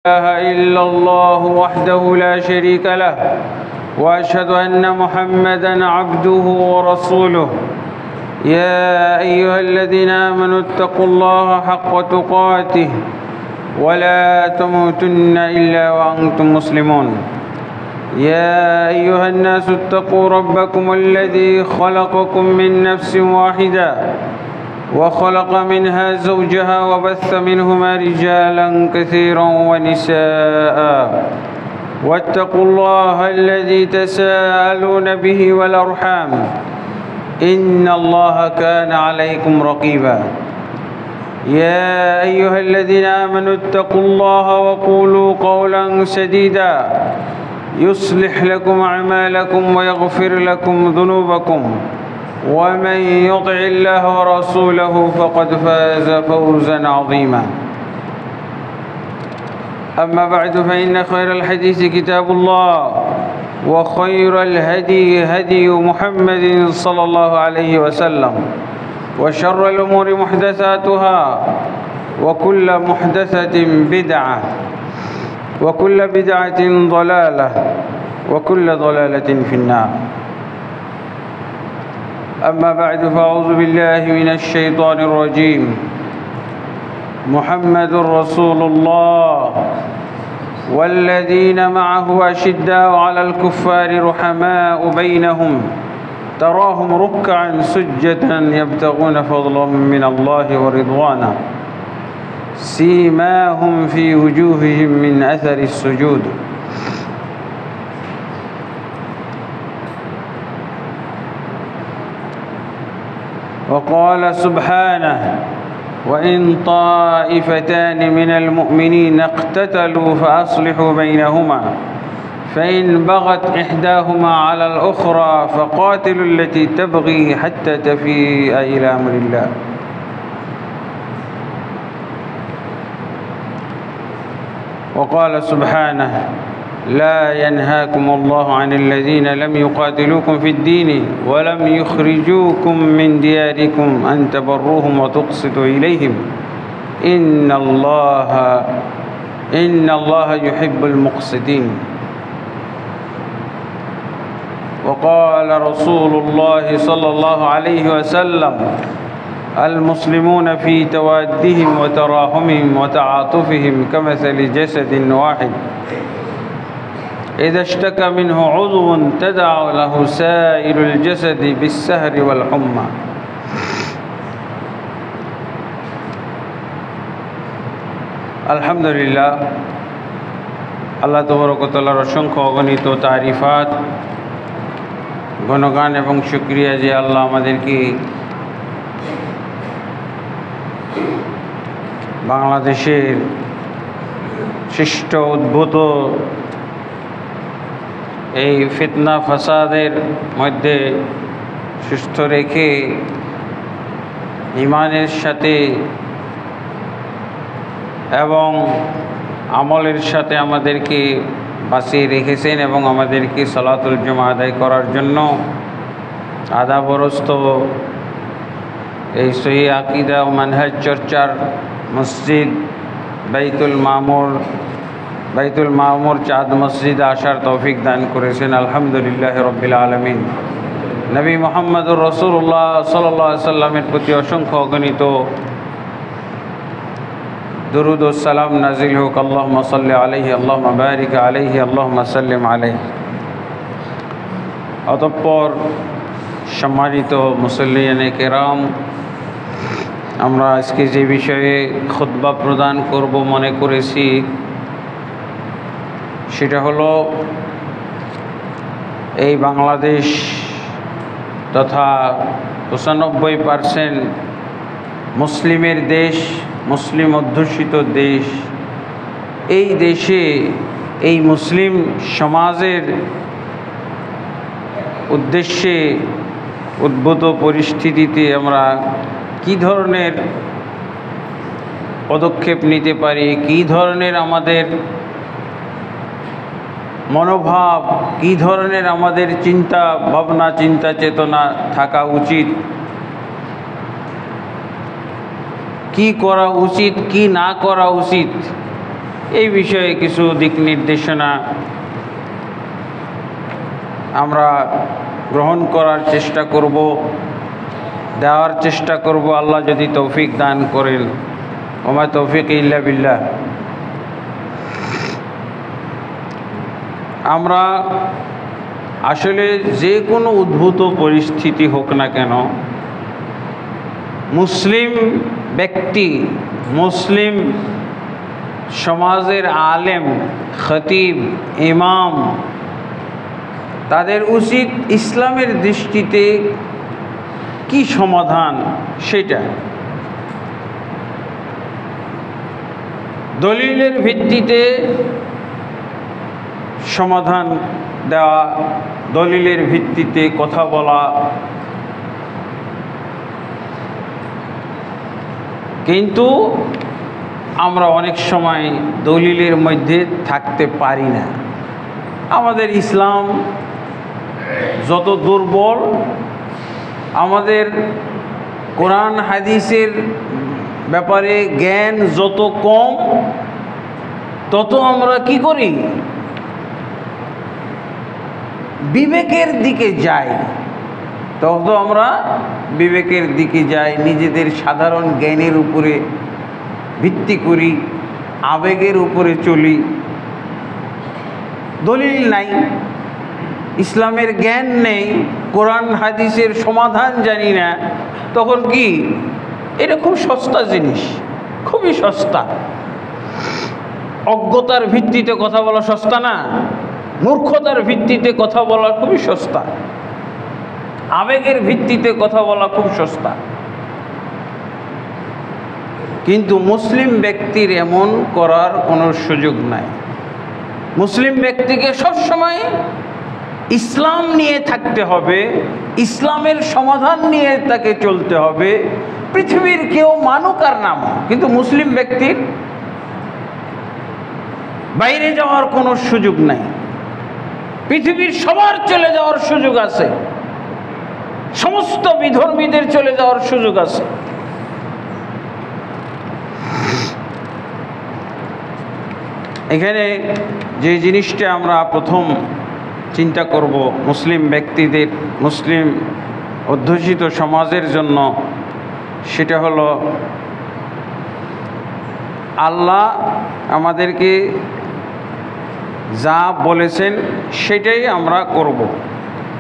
إله إلا الله وحده لا شريك له وأشهد أن محمدًا عبده ورسوله يا أيها الذين آمنوا اتقوا الله حق تقاته ولا تموتن إلا وأنتم مسلمون يا أيها الناس اتقوا ربكم الذي خلقكم من نفس واحدة وخلق منها زوجها وبث منهما رجالا كثيرا ونساء واتقوا الله الذي تساءلون به والأرحام إن الله كان عليكم رقيبا يا أيها الذين آمنوا اتقوا الله وقولوا قولا سديدا يصلح لكم أعمالكم ويغفر لكم ذنوبكم ومن يطع الله ورسوله فقد فاز فوزا عظيما أما بعد فإن خير الحديث كتاب الله وخير الهدي هدي محمد صلى الله عليه وسلم وشر الأمور محدثاتها وكل محدثة بدعة وكل بدعة ضلالة وكل ضلالة في النار أما بعد فأعوذ بالله من الشيطان الرجيم محمد رسول الله والذين معه أشداء على الكفار رحماء بينهم تراهم ركعا سجدا يبتغون فضلا من الله ورضوانا سيماهم في وجوههم من أثر السجود وقال سبحانه وإن طائفتان من المؤمنين اقتتلوا فأصلحوا بينهما فإن بغت إحداهما على الأخرى فقاتلوا التي تبغي حتى تفيء إلى أمر الله وقال سبحانه لا ينهاكم الله عن الذين لم يقاتلوكم في الدين ولم يخرجوكم من دياركم أن تبروهم وتقسطوا إليهم إن الله يحب المقسطين وقال رسول الله صلى الله عليه وسلم المسلمون في توادهم وتراحمهم وتعاطفهم كمثل جسد واحد إذا اشتكى منه عضو تداعى له سائر الجسد بالسهر والحمى আলহামদুলিল্লাহ আল্লাহ তাবারক ওয়া তাআলার অসংখ্য অগণিত তারিফাত গুণগান এবং শুকরিয়া যে আল্লাহ আমাদেরকে বাংলাদেশের সৃষ্ট উদ্ভূত এই ফিতনা ফাসাদের মধ্যে সুস্থ রেখে ঈমানের সাথে এবং আমলের সাথে আমাদেরকে বাঁচিয়ে রেখেছেন এবং আমাদেরকে সালাতুল জুমা আদায় করার জন্য আদাবরস্ত এই সহি আকীদা ও মানহাজ চর্চার মসজিদ বাইতুল মামুর চাঁদ মসজিদে আসার তৌফিক দান করেছেন আলহামদুলিল্লাহ রব্বিল আলামিন নবী মুহাম্মদুর রাসূলুল্লাহ সাল্লাল্লাহু আলাইহি সাল্লামের প্রতি অসংখ্য অগণিত দুরুদ ও সালাম নাজিল হোক আল্লাহুম্মা সাল্লি আলাইহি আল্লাহুম্মা বারিক আলাইহি আল্লাহুম্মা সাল্লিম আলাইহি অতঃপর সম্মানিত মুসল্লিয়ানে কেরাম আমরা আজকে যে বিষয়ে খুতবা প্রদান করব মনে করেছি সেটা হলো এই বাংলাদেশ তথা 95% মুসলিমের দেশ, মুসলিম অধ্যুষিত দেশ, এই দেশে এই মুসলিম সমাজের উদ্দেশ্যে উদ্ভূত পরিস্থিতিতে আমরা কি ধরনের পদক্ষেপ নিতে পারি, কি ধরনের আমাদের মনোভাব, কি ধরনের আমাদের চিন্তা ভাবনা, চিন্তা চেতনা থাকা উচিত, কি করা উচিত কি না করা উচিত, এই বিষয়ে কিছু দিক নির্দেশনা আমরা গ্রহণ করার চেষ্টা করব, দেওয়ার চেষ্টা করব, আল্লাহ যদি তৌফিক দান করেন। ওমা তৌফিক ইল্লা বিল্লাহ। আমরা আসলে যে কোনো উদ্ভূত পরিস্থিতি হোক না কেন, মুসলিম ব্যক্তি, মুসলিম সমাজের আলেম, খতিব, ইমাম, তাদের উচিত ইসলামের দৃষ্টিতে কি সমাধান সেটা দলিলের ভিত্তিতে সমাধান দেওয়া, দলিলের ভিত্তিতে কথা বলা। কিন্তু আমরা অনেক সময় দলিলের মধ্যে থাকতে পারি না। আমাদের ইসলাম যত দুর্বল, আমাদের কোরআন হাদিসের ব্যাপারে জ্ঞান যত কম, তত আমরা কি করি? বিবেকের দিকে যাই। তত আমরা বিবেকের দিকে যাই, নিজেদের সাধারণ জ্ঞানের উপরে ভিত্তি করি, আবেগের উপরে চলি। দলিল নাই, ইসলামের জ্ঞান নেই, কোরআন হাদিসের সমাধান জানি না, তখন কি? এটা খুব সস্তা জিনিস, খুবই সস্তা। অজ্ঞতার ভিত্তিতে কথা বলা সস্তা না, মূর্খতার ভিত্তিতে কথা বলা খুবই সস্তা, আবেগের ভিত্তিতে কথা বলা খুব সস্তা। কিন্তু মুসলিম ব্যক্তির এমন করার কোনো সুযোগ নাই। মুসলিম ব্যক্তিকে সবসময় ইসলাম নিয়ে থাকতে হবে, ইসলামের সমাধান নিয়ে তাকে চলতে হবে। পৃথিবীর কেউ মানুক আর নাম, কিন্তু মুসলিম ব্যক্তির বাইরে যাওয়ার কোনো সুযোগ নাই। পৃথিবীর সবার চলে যাওয়ার সুযোগ আছে, সমস্ত বিধর্মীদের চলে যাওয়ার সুযোগ আছে। এখানে যে জিনিসটা আমরা প্রথম চিন্তা করব মুসলিম ব্যক্তিদের, মুসলিম অধ্যুষিত সমাজের জন্য, সেটা হলো আল্লাহ আমাদেরকে যা বলেছেন সেটাই আমরা করব।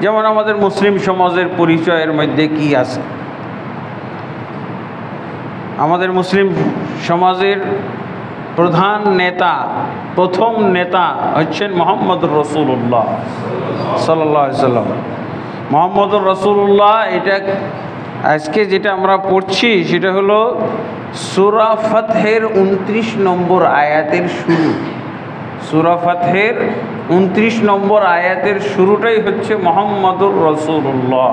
যেমন আমাদের মুসলিম সমাজের পরিচয়ের মধ্যে কি আছে? আমাদের মুসলিম সমাজের প্রধান নেতা, প্রথম নেতা হচ্ছেন মুহাম্মদুর রাসূলুল্লাহ সাল্লাল্লাহু আলাইহি সাল্লাম। মুহাম্মদুর রাসূলুল্লাহ, এটা আজকে যেটা আমরা পড়ছি সেটা হলো সূরা ফাতহের 29 নম্বর আয়াতের শুরু। সূরা ফাতহের 29 নম্বর আয়াতের শুরুটাই হচ্ছে মুহাম্মদুর রাসূলুল্লাহ।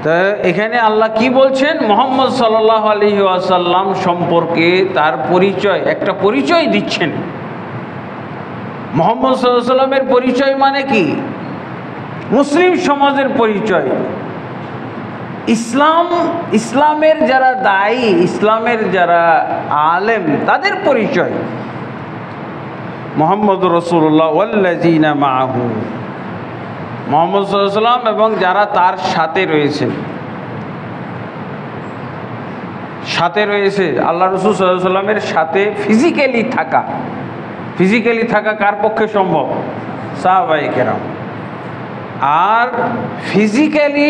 তা এখানে আল্লাহ কি বলছেন? মুহাম্মদ সাল্লাল্লাহু আলাইহি ওয়াসাল্লাম সম্পর্কে তার পরিচয়, একটা পরিচয় দিচ্ছেন। মুহাম্মদ সাল্লাল্লাহু আলাইহি ওয়াসাল্লামের পরিচয় মানে কি? মুসলিম সমাজের পরিচয়। ইসলাম, ইসলামের যারা দায়ী, ইসলামের যারা আলেম, তাদের পরিচয়। মুহাম্মদুর রাসূলুল্লাহ ওয়াল্লাযীনা মাআহু, মুহাম্মদ সাল্লাল্লাহু আলাইহি ওয়াসাল্লাম এবং যারা তার সাথে রয়েছেন। সাথে রয়েছে আল্লাহ রাসূল সাল্লাল্লাহু আলাইহি ওয়াসাল্লামের সাথে ফিজিক্যালি থাকা। ফিজিক্যালি থাকা কার পক্ষে সম্ভব? সাহাবায়ে কেরাম। আর ফিজিক্যালি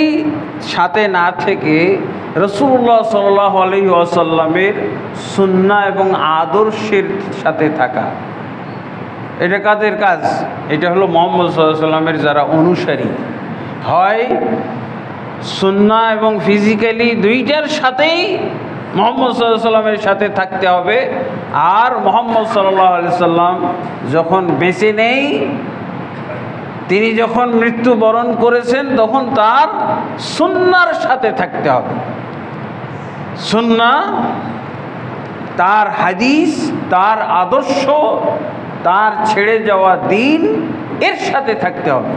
সাথে না থেকে রাসূলুল্লাহ সাল্লাল্লাহু আলাইহি ওয়াসাল্লামের সুন্নাহ এবং আদর্শের সাথে থাকা, এটা কাদের কাজ? এটা হলো মুহাম্মদ সাল্লাল্লাহু আলাইহি ওয়াসাল্লামের যারা অনুসারী। হয় সুন্নাহ এবং ফিজিক্যালি দুইটার সাথেই মুহাম্মদ সাল্লাল্লাহু আলাইহি ওয়াসাল্লামের সাথে থাকতে হবে। আর মুহাম্মদ সাল্লাল্লাহু আলাইহি ওয়াসাল্লাম যখন বেঁচে নেই, তিনি যখন মৃত্যুবরণ করেছেন, তখন তার সুন্নাহর সাথে থাকতে হবে। সুন্নাহ, তার হাদিস, তার আদর্শ, তার ছেড়ে যাওয়া দিন, এর সাথে থাকতে হবে।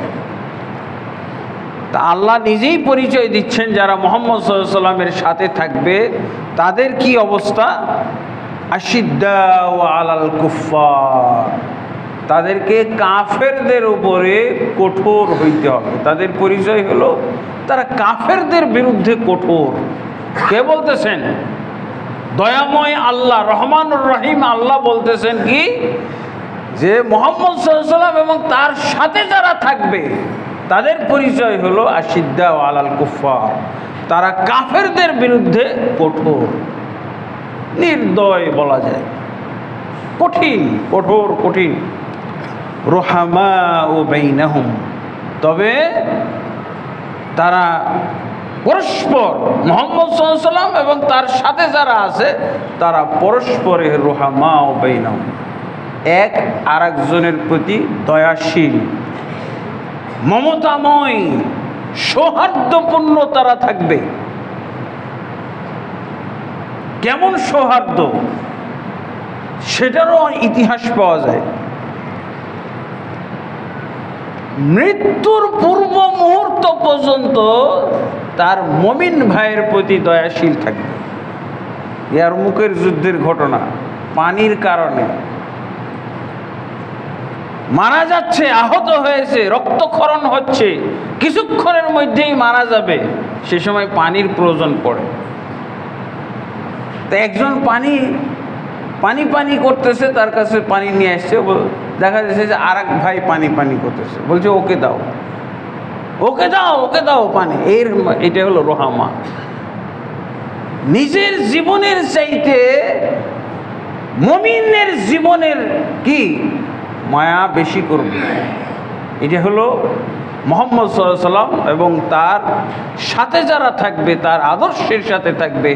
তা আল্লাহ নিজেই পরিচয় দিচ্ছেন যারা মুহাম্মদ সাল্লাল্লাহু আলাইহি ওয়াসাল্লামের সাথে থাকবে তাদের কি অবস্থা। আশিদ্দাউ আলাল কুফফার, তাদেরকে কাফেরদের উপরে কঠোর হইতে হবে। তাদের পরিচয় হলো তারা কাফেরদের বিরুদ্ধে কঠোর। কে বলতেছেন? দয়াময় আল্লাহ, রহমানুর রহিম আল্লাহ বলতেছেন কি যে মুহাম্মদ সাল্লাল্লাহু আলাইহি ওয়াসাল্লাম এবং তার সাথে যারা থাকবে তাদের পরিচয় হলো আশিদ্দাউ আলাল কুফফার, তারা কাফেরদের বিরুদ্ধে কঠোর, নির্দয় বলা যায়, কঠিন, কঠোর কঠিন। রুহামাউ বাইনাহুম, তবে তারা পরস্পর, মুহাম্মদ সাল্লাল্লাহু আলাইহি ওয়াসাল্লাম এবং তার সাথে যারা আছে তারা পরস্পরে রুহামাউ বাইনাহুম, এক আরেকজনের প্রতি দয়াশীল, মমতাময়, সৌহার্দ্যপূর্ণ তারা থাকবে। কেমন সৌহার্দ্য সেটারও ইতিহাস পাওয়া যায়। মৃত্যুর পূর্ব মুহূর্ত পর্যন্ত তার মুমিন ভাইয়ের প্রতি দয়াশীল থাকবে। ইয়ারমুকের যুদ্ধের ঘটনা, পানির কারণে মারা যাচ্ছে, আহত হয়েছে, রক্তক্ষরণ হচ্ছে, কিছুক্ষণের মধ্যেই মারা যাবে, সে সময় পানির প্রয়োজন পড়ে। তো একজন পানি পানি করতেছে, তার কাছে পানি নিয়ে আসছে, দেখা যাচ্ছে যে আর এক ভাই পানি পানি করতেছে, বলছে ওকে দাও, ওকে দাও, ওকে দাও পানি। এটা হলো রোহামা। নিজের জীবনের চাইতে মুমিনের জীবনের কি মায়া বেশি করবে। এটা হলো মুহাম্মদ সাল্লাল্লাহু আলাইহি ওয়াসাল্লাম এবং তার সাথে যারা থাকবে, তার আদর্শের সাথে থাকবে,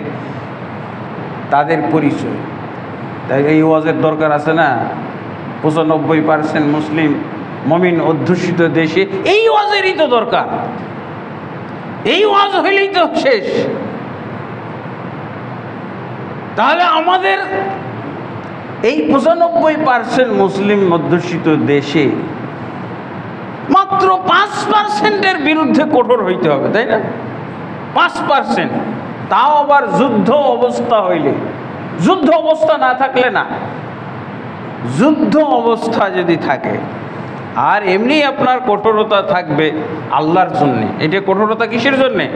তাদের পরিচয়। তাই এই ওয়াজের দরকার আছে না? 95% মুসলিম মুমিন অধ্যুষিত দেশে এই ওয়াজেরই তো দরকার। এই ওয়াজ হইলেই তো শেষ। তাহলে আমাদের এই 95% মুসলিম অধ্যুষিত দেশে মাত্র 5%-এর বিরুদ্ধে কঠোর হইতে হবে, তাই না? 5%, তাও আবার যুদ্ধ অবস্থা হইলে। যুদ্ধ অবস্থা না থাকলে না, যুদ্ধ অবস্থা যদি থাকে। আর এমনি আপনার কঠোরতা থাকবে আল্লাহর জন্যে। এটা কঠোরতা কিসের জন্যে?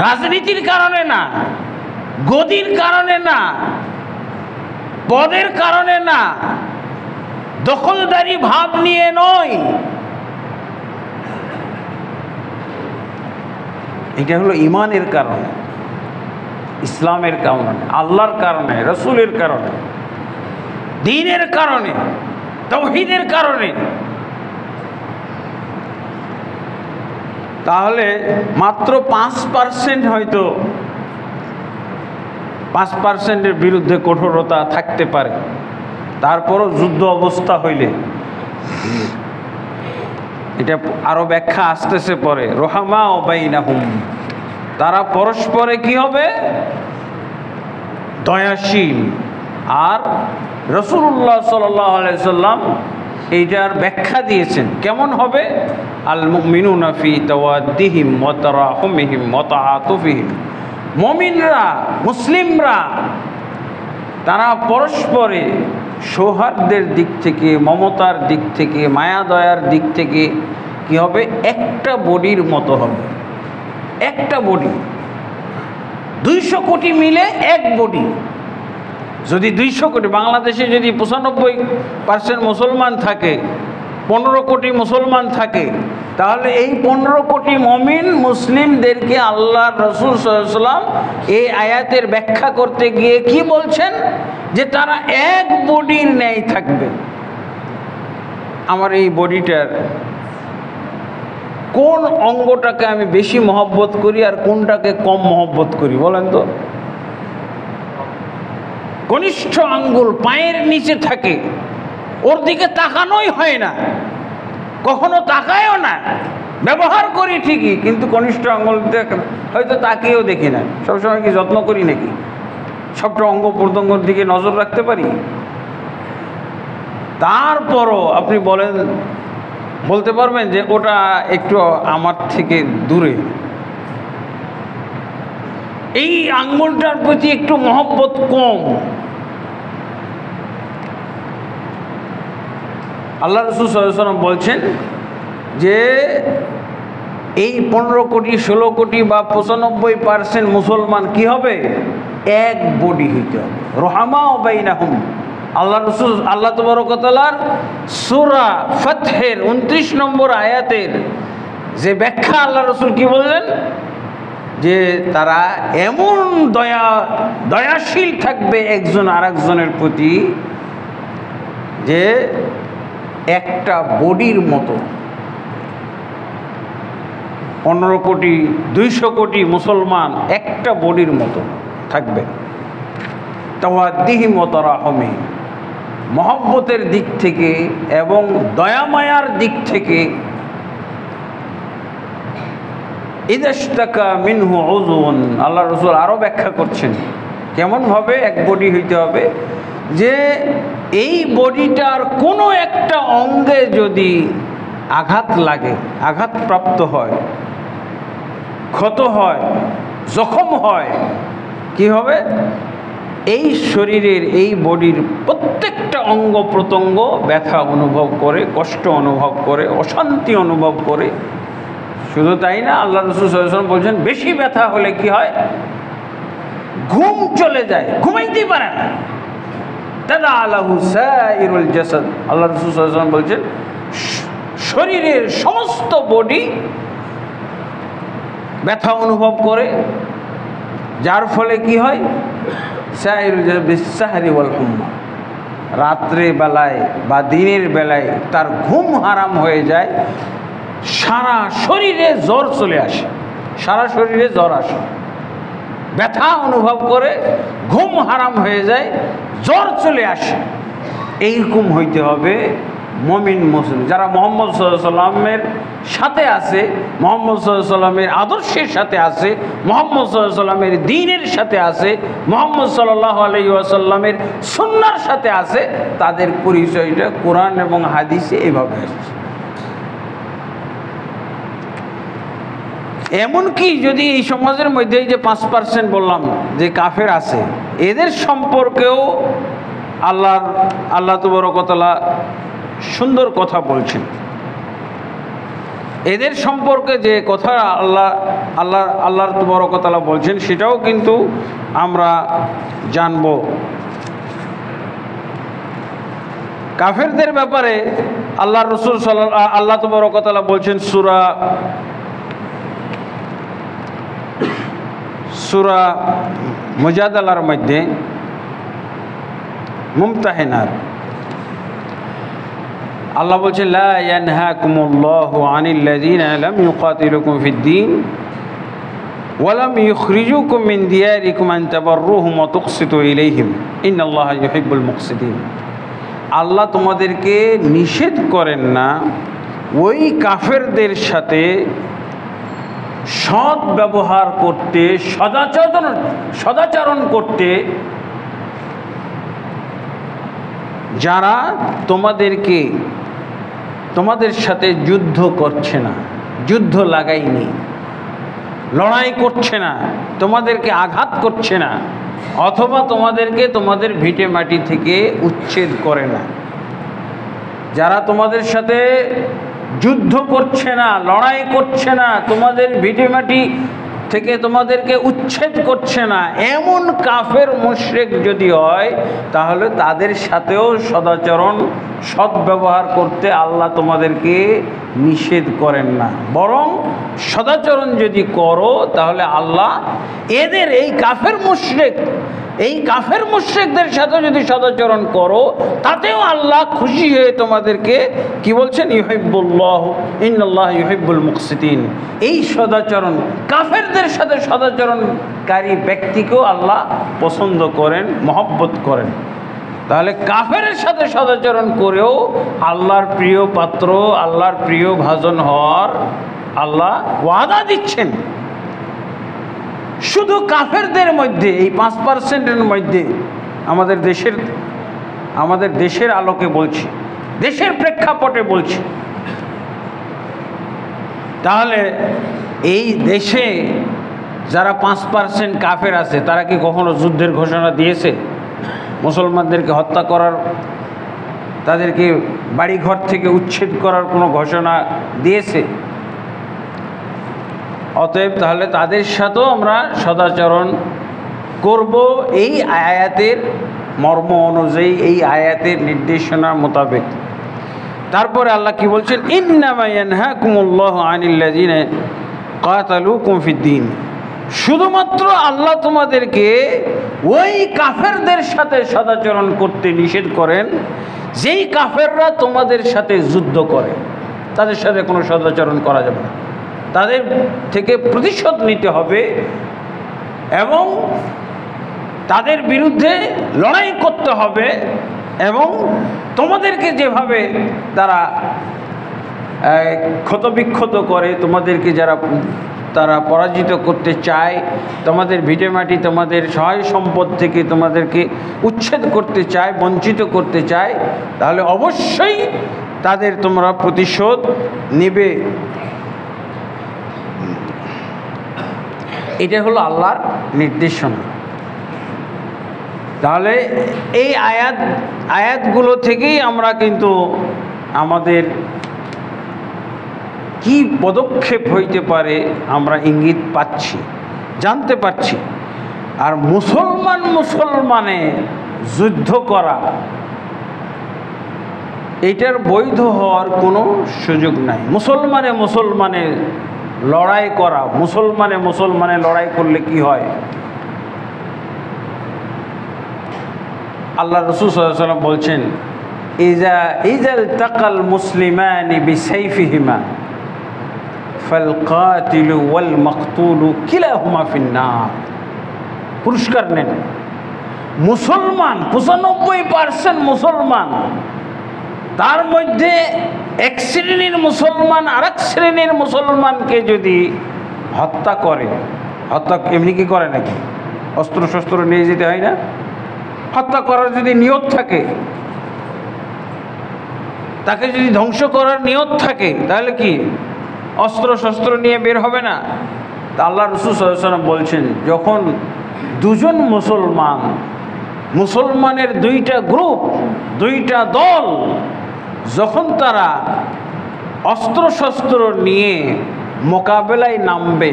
রাজনীতির কারণে না, গদির কারণে না, পদের কারণে না, দখলদারি ভাব নিয়ে নয়। এটা হলো ঈমানের কারণে, ইসলামের কারণে, আল্লাহর কারণে, রাসূলের কারণে, দ্বীনের কারণে, তাওহীদের কারণে। তাহলে মাত্র 5% হয়তো 5%-এর বিরুদ্ধে কঠোরতা থাকতে পারে। তারপরও যুদ্ধ অবস্থা হইলে এটা আরো ব্যাখ্যা আসতেছে পরে। রুহামাউ বাইনাহুম, তারা পরস্পরে কি হবে? দয়াশীল। আর রাসূলুল্লাহ সাল্লাল্লাহু আলাইহি সাল্লাম এইটার ব্যাখ্যা দিয়েছেন কেমন হবে। আল মুমিনুনা ফি তাওয়াদ্দিহিম ওয়া তারাহুমিহিম ওয়া তাআতুফিহিম, মুমিনরা, মুসলিমরা তারা পরস্পরে সৌহার্দ্যের দিক থেকে, মমতার দিক থেকে, মায়া দয়ার দিক থেকে কি হবে? একটা বডির মতো হবে। একটা বডি, 200 কোটি মিলে এক বডি। যদি 200 কোটি, বাংলাদেশে যদি 95% মুসলমান থাকে, 15 কোটি মুসলমান থাকে, তাহলে এই 15 কোটি মুমিন মুসলিমদেরকে আল্লাহ রাসূল সাল্লাল্লাহু আলাইহি ওয়াসাল্লাম এই আয়াতের ব্যাখ্যা করতে গিয়ে কি বলছেন? যে তারা এক বডির ন্যায় থাকবে। আমার এই বডিটার কোন অঙ্গটাকে আমি বেশি মহব্বত করি আর কোনটাকে কম মহব্বত করি বলেন তো? কনিষ্ঠ আঙ্গুল পায়ের নিচে থাকে, ওর দিকে তাকানোই হয় না, কখনো তাকায়ও না। ব্যবহার করি ঠিকই, কিন্তু কনিষ্ঠ আঙ্গুল হয়তো তাকিয়েও দেখি না। সবসময় কি যত্ন করি নাকি? সবটা অঙ্গ প্রত্যঙ্গের দিকে নজর রাখতে পারি? তারপরও আপনি বলেন বলতে পারবেন যে ওটা একটু আমার থেকে দূরে, এই আঙ্গুলটার প্রতি একটু মহব্বত কম। আল্লাহ রাসূল সাল্লাল্লাহু আলাইহি ওয়াসাল্লাম বলছেন যে এই 15 কোটি 16 কোটি বা 95% মুসলমান কি হবে? এক বডি হইতে হবে। রহমা বাইনাহুম। আল্লাহ রাসূল আল্লাহ তাবারক ওয়া তাআলার সূরা ফাতহের 29 নম্বর আয়াতের যে ব্যাখ্যা আল্লাহ রাসূল কি বললেন, যে তারা এমন দয়াশীল থাকবে একজন আরেকজনের প্রতি যে একটা বডির মতো। 15 কোটি 200 কোটি মুসলমান একটা বডির মতো থাকবে। তাওয়াদ্দিহিম ওয়া তারাহুমিহিম, মহব্বতের দিক থেকে এবং দয়ামায়ার দিক থেকে। ইদাশতাকা মিনহু উযুন, আল্লাহ রাসূল আরও ব্যাখ্যা করছেন কেমনভাবে এক বডি হইতে হবে, যে এই বডিটার কোনো একটা অঙ্গে যদি আঘাত লাগে, আঘাতপ্রাপ্ত হয়, ক্ষত হয়, জখম হয়, কি হবে? এই শরীরের এই বডির প্রত্যেকটা অঙ্গ প্রত্যঙ্গ ব্যথা অনুভব করে, কষ্ট অনুভব করে, অশান্তি অনুভব করে। শুধু তাই না, আল্লাহ রাসূল সাল্লাল্লাহু আলাইহি ওয়াসাল্লাম বলছেন বেশি ব্যথা হলে কি হয়? ঘুম চলে যায়, ঘুমাইতেই পারে না। তাদাআলাহু সাইরুল জাসাদ, আল্লাহ রাসূল সাল্লাল্লাহু আলাইহি ওয়াসাল্লাম বলছেন শরীরের সমস্ত বডি ব্যথা অনুভব করে, যার ফলে কি হয়? সাইরুল জাসাদ বিসসাহরি ওয়াল হুম্মা, রাত্রে বেলায় বা দিনের বেলায় তার ঘুম হারাম হয়ে যায়, সারা শরীরে জ্বর চলে আসে, সারা শরীরে জ্বর আসে, ব্যথা অনুভব করে, ঘুম হারাম হয়ে যায়, জ্বর চলে আসে। এইরকম হইতে হবে মুমিন মুসলিম, যারা মুহাম্মদ সাল্লাল্লাহু আলাইহি ওয়াসাল্লামের সাথে আছে, মুহাম্মদ সাল্লাল্লাহু আলাইহি ওয়াসাল্লামের আদর্শের সাথে আছে, মুহাম্মদ সাল্লাল্লাহু আলাইহি ওয়াসাল্লামের দ্বীনের সাথে আছে, মুহাম্মদ সাল্লাল্লাহু আলাইহি ওয়াসাল্লামের সুন্নাহর সাথে আছে। তাদের পরিচয়টা কোরআন এবং হাদিসে এইভাবে আসছে। এমনকি যদি এই সমাজের মধ্যে যে 5% বললাম যে কাফের আছে, এদের সম্পর্কেও আল্লাহ তাবারক ওয়া তাআলা সুন্দর কথা বলছেন। এদের সম্পর্কে যে কথা আল্লাহ তাবারক ওয়া তাআলা বলছেন সেটাও কিন্তু আমরা জানব। কাফেরদের ব্যাপারে আল্লাহ রাসূল আল্লাহ তাবারক ওয়া তাআলা বলছেন সূরা মুজাদালার মধ্যে, মুমতাহিনার, আল্লাহ বলছেন লা ইয়ানহাকুমুল্লাহু আনিল্লাযীনা লাম ইউকাতিলুকুম ফিদ-দীন ওয়া লাম ইখরিজুকুম মিন দিয়ারিকুম আন তাবাররুহুম ওয়া তুকসিতু ইলাইহিম ইন্নাল্লাহা ইউহিব্বুল মুকসিতিন। আল্লাহ তোমাদেরকে নিষেধ করেন না ওই কাফেরদের সাথে সৎ ব্যবহার করতে, সদাচরণ করতে, যারা তোমাদের সাথে যুদ্ধ করছে না, যুদ্ধ লাগায়নি, লড়াই করছে না, তোমাদেরকে আঘাত করছে না, অথবা তোমাদেরকে তোমাদের ভিটে মাটি থেকে উচ্ছেদ করে না। যারা তোমাদের সাথে যুদ্ধ করছে না, লড়াই করছে না, তোমাদের ভিটে মাটি থেকে তোমাদেরকে উচ্ছেদ করছে না, এমন কাফের মুশরিক যদি হয়, তাহলে তাদের সাথেও সদাচরণ, সদ্ব্যবহার করতে আল্লাহ তোমাদেরকে নিষেধ করেন না। বরং সদাচরণ যদি করো তাহলে আল্লাহ এদের এই কাফের মুশরিকদের সাথে যদি সদাচরণ করো, তাতেও আল্লাহ খুশি হয়ে তোমাদেরকে কি বলছেন? ইউহিব্বুল্লাহু ইন্নাল্লাহা ইউহিব্বুল মুকসিতিন। এই সদাচরণ, কাফেরদের সাথে সদাচরণকারী ব্যক্তিকেও আল্লাহ পছন্দ করেন, মহব্বত করেন। তাহলে কাফের সাথে সদাচরণ করেও আল্লাহর প্রিয় পাত্র, আল্লাহর প্রিয় ভাজন হওয়ার আল্লাহ ওয়াদা দিচ্ছেন। শুধু কাফেরদের মধ্যে, এই 5%-এর মধ্যে, আমাদের দেশের আলোকে বলছি, দেশের প্রেক্ষাপটে বলছি, তাহলে এই দেশে যারা 5% কাফের আছে তারা কি কখনো যুদ্ধের ঘোষণা দিয়েছে? মুসলমানদেরকে হত্যা করার, তাদেরকে বাড়িঘর থেকে উচ্ছেদ করার কোনো ঘোষণা দিয়েছে? অতএব তাহলে তাদের সাথেও আমরা সদাচরণ করব এই আয়াতের মর্ম অনুযায়ী, এই আয়াতের নির্দেশনা মোতাবেক। তারপরে আল্লাহ কি বলছেন? ইন্নামা ইয়ানহাকুমুল্লাহু আনিল্লাযিনা কাতালুকুম ফিদ্দীন, শুধুমাত্র আল্লাহ তোমাদেরকে ওই কাফেরদের সাথে সদাচরণ করতে নিষেধ করেন যেই কাফেররা তোমাদের সাথে যুদ্ধ করে। তাদের সাথে কোনো সদাচরণ করা যাবে না, তাদের থেকে প্রতিশোধ নিতে হবে এবং তাদের বিরুদ্ধে লড়াই করতে হবে। এবং তোমাদেরকে যেভাবে তারা ক্ষতবিক্ষত করে, তোমাদেরকে তারা পরাজিত করতে চায়, তোমাদের ভিটেমাটি, তোমাদের সহায় সম্পদ থেকে তোমাদেরকে উচ্ছেদ করতে চায়, বঞ্চিত করতে চায়, তাহলে অবশ্যই তাদের তোমরা প্রতিশোধ নেবে। এটা হলো আল্লাহর নির্দেশনা। তাহলে এই আয়াতগুলো থেকেই আমরা কিন্তু আমাদের কি পদক্ষেপ হইতে পারে আমরা ইঙ্গিত পাচ্ছি, জানতে পারছি। আর মুসলমানে যুদ্ধ করা, এটার বৈধ হওয়ার কোনো সুযোগ নাই। মুসলমানে লড়াই করা, মুসলমানে লড়াই করলে কি হয়? আল্লাহ রাসূল সাল্লাল্লাহু আলাইহি ওয়াসাল্লাম বলছেন, ইজাল তাকাল মুসলিমানি বিসাইফিহিমা ফাল কাতিলু ওয়াল মাকতুলু কিলাহুমা ফিন্নার। পুরস্কার নেন। মুসলমান 95% মুসলমান, তার মধ্যে এক শ্রেণীর মুসলমান আরেক শ্রেণীর মুসলমানকে যদি হত্যা করে, হত্যা এমনি কি করে নাকি? অস্ত্র শস্ত্র নিয়ে যেতে হয় না? হত্যা করার যদি নিয়ত থাকে, তাকে যদি ধ্বংস করার নিয়ত থাকে, তাহলে কি অস্ত্র শস্ত্র নিয়ে বের হবে না? তা আল্লাহ রাসূল সাল্লাল্লাহু আলাইহি ওয়াসাল্লাম বলছেন, যখন দুজন মুসলমানের দুইটা গ্রুপ, দুইটা দল, যখন তারা অস্ত্র শস্ত্র নিয়ে মোকাবেলায় নামবে,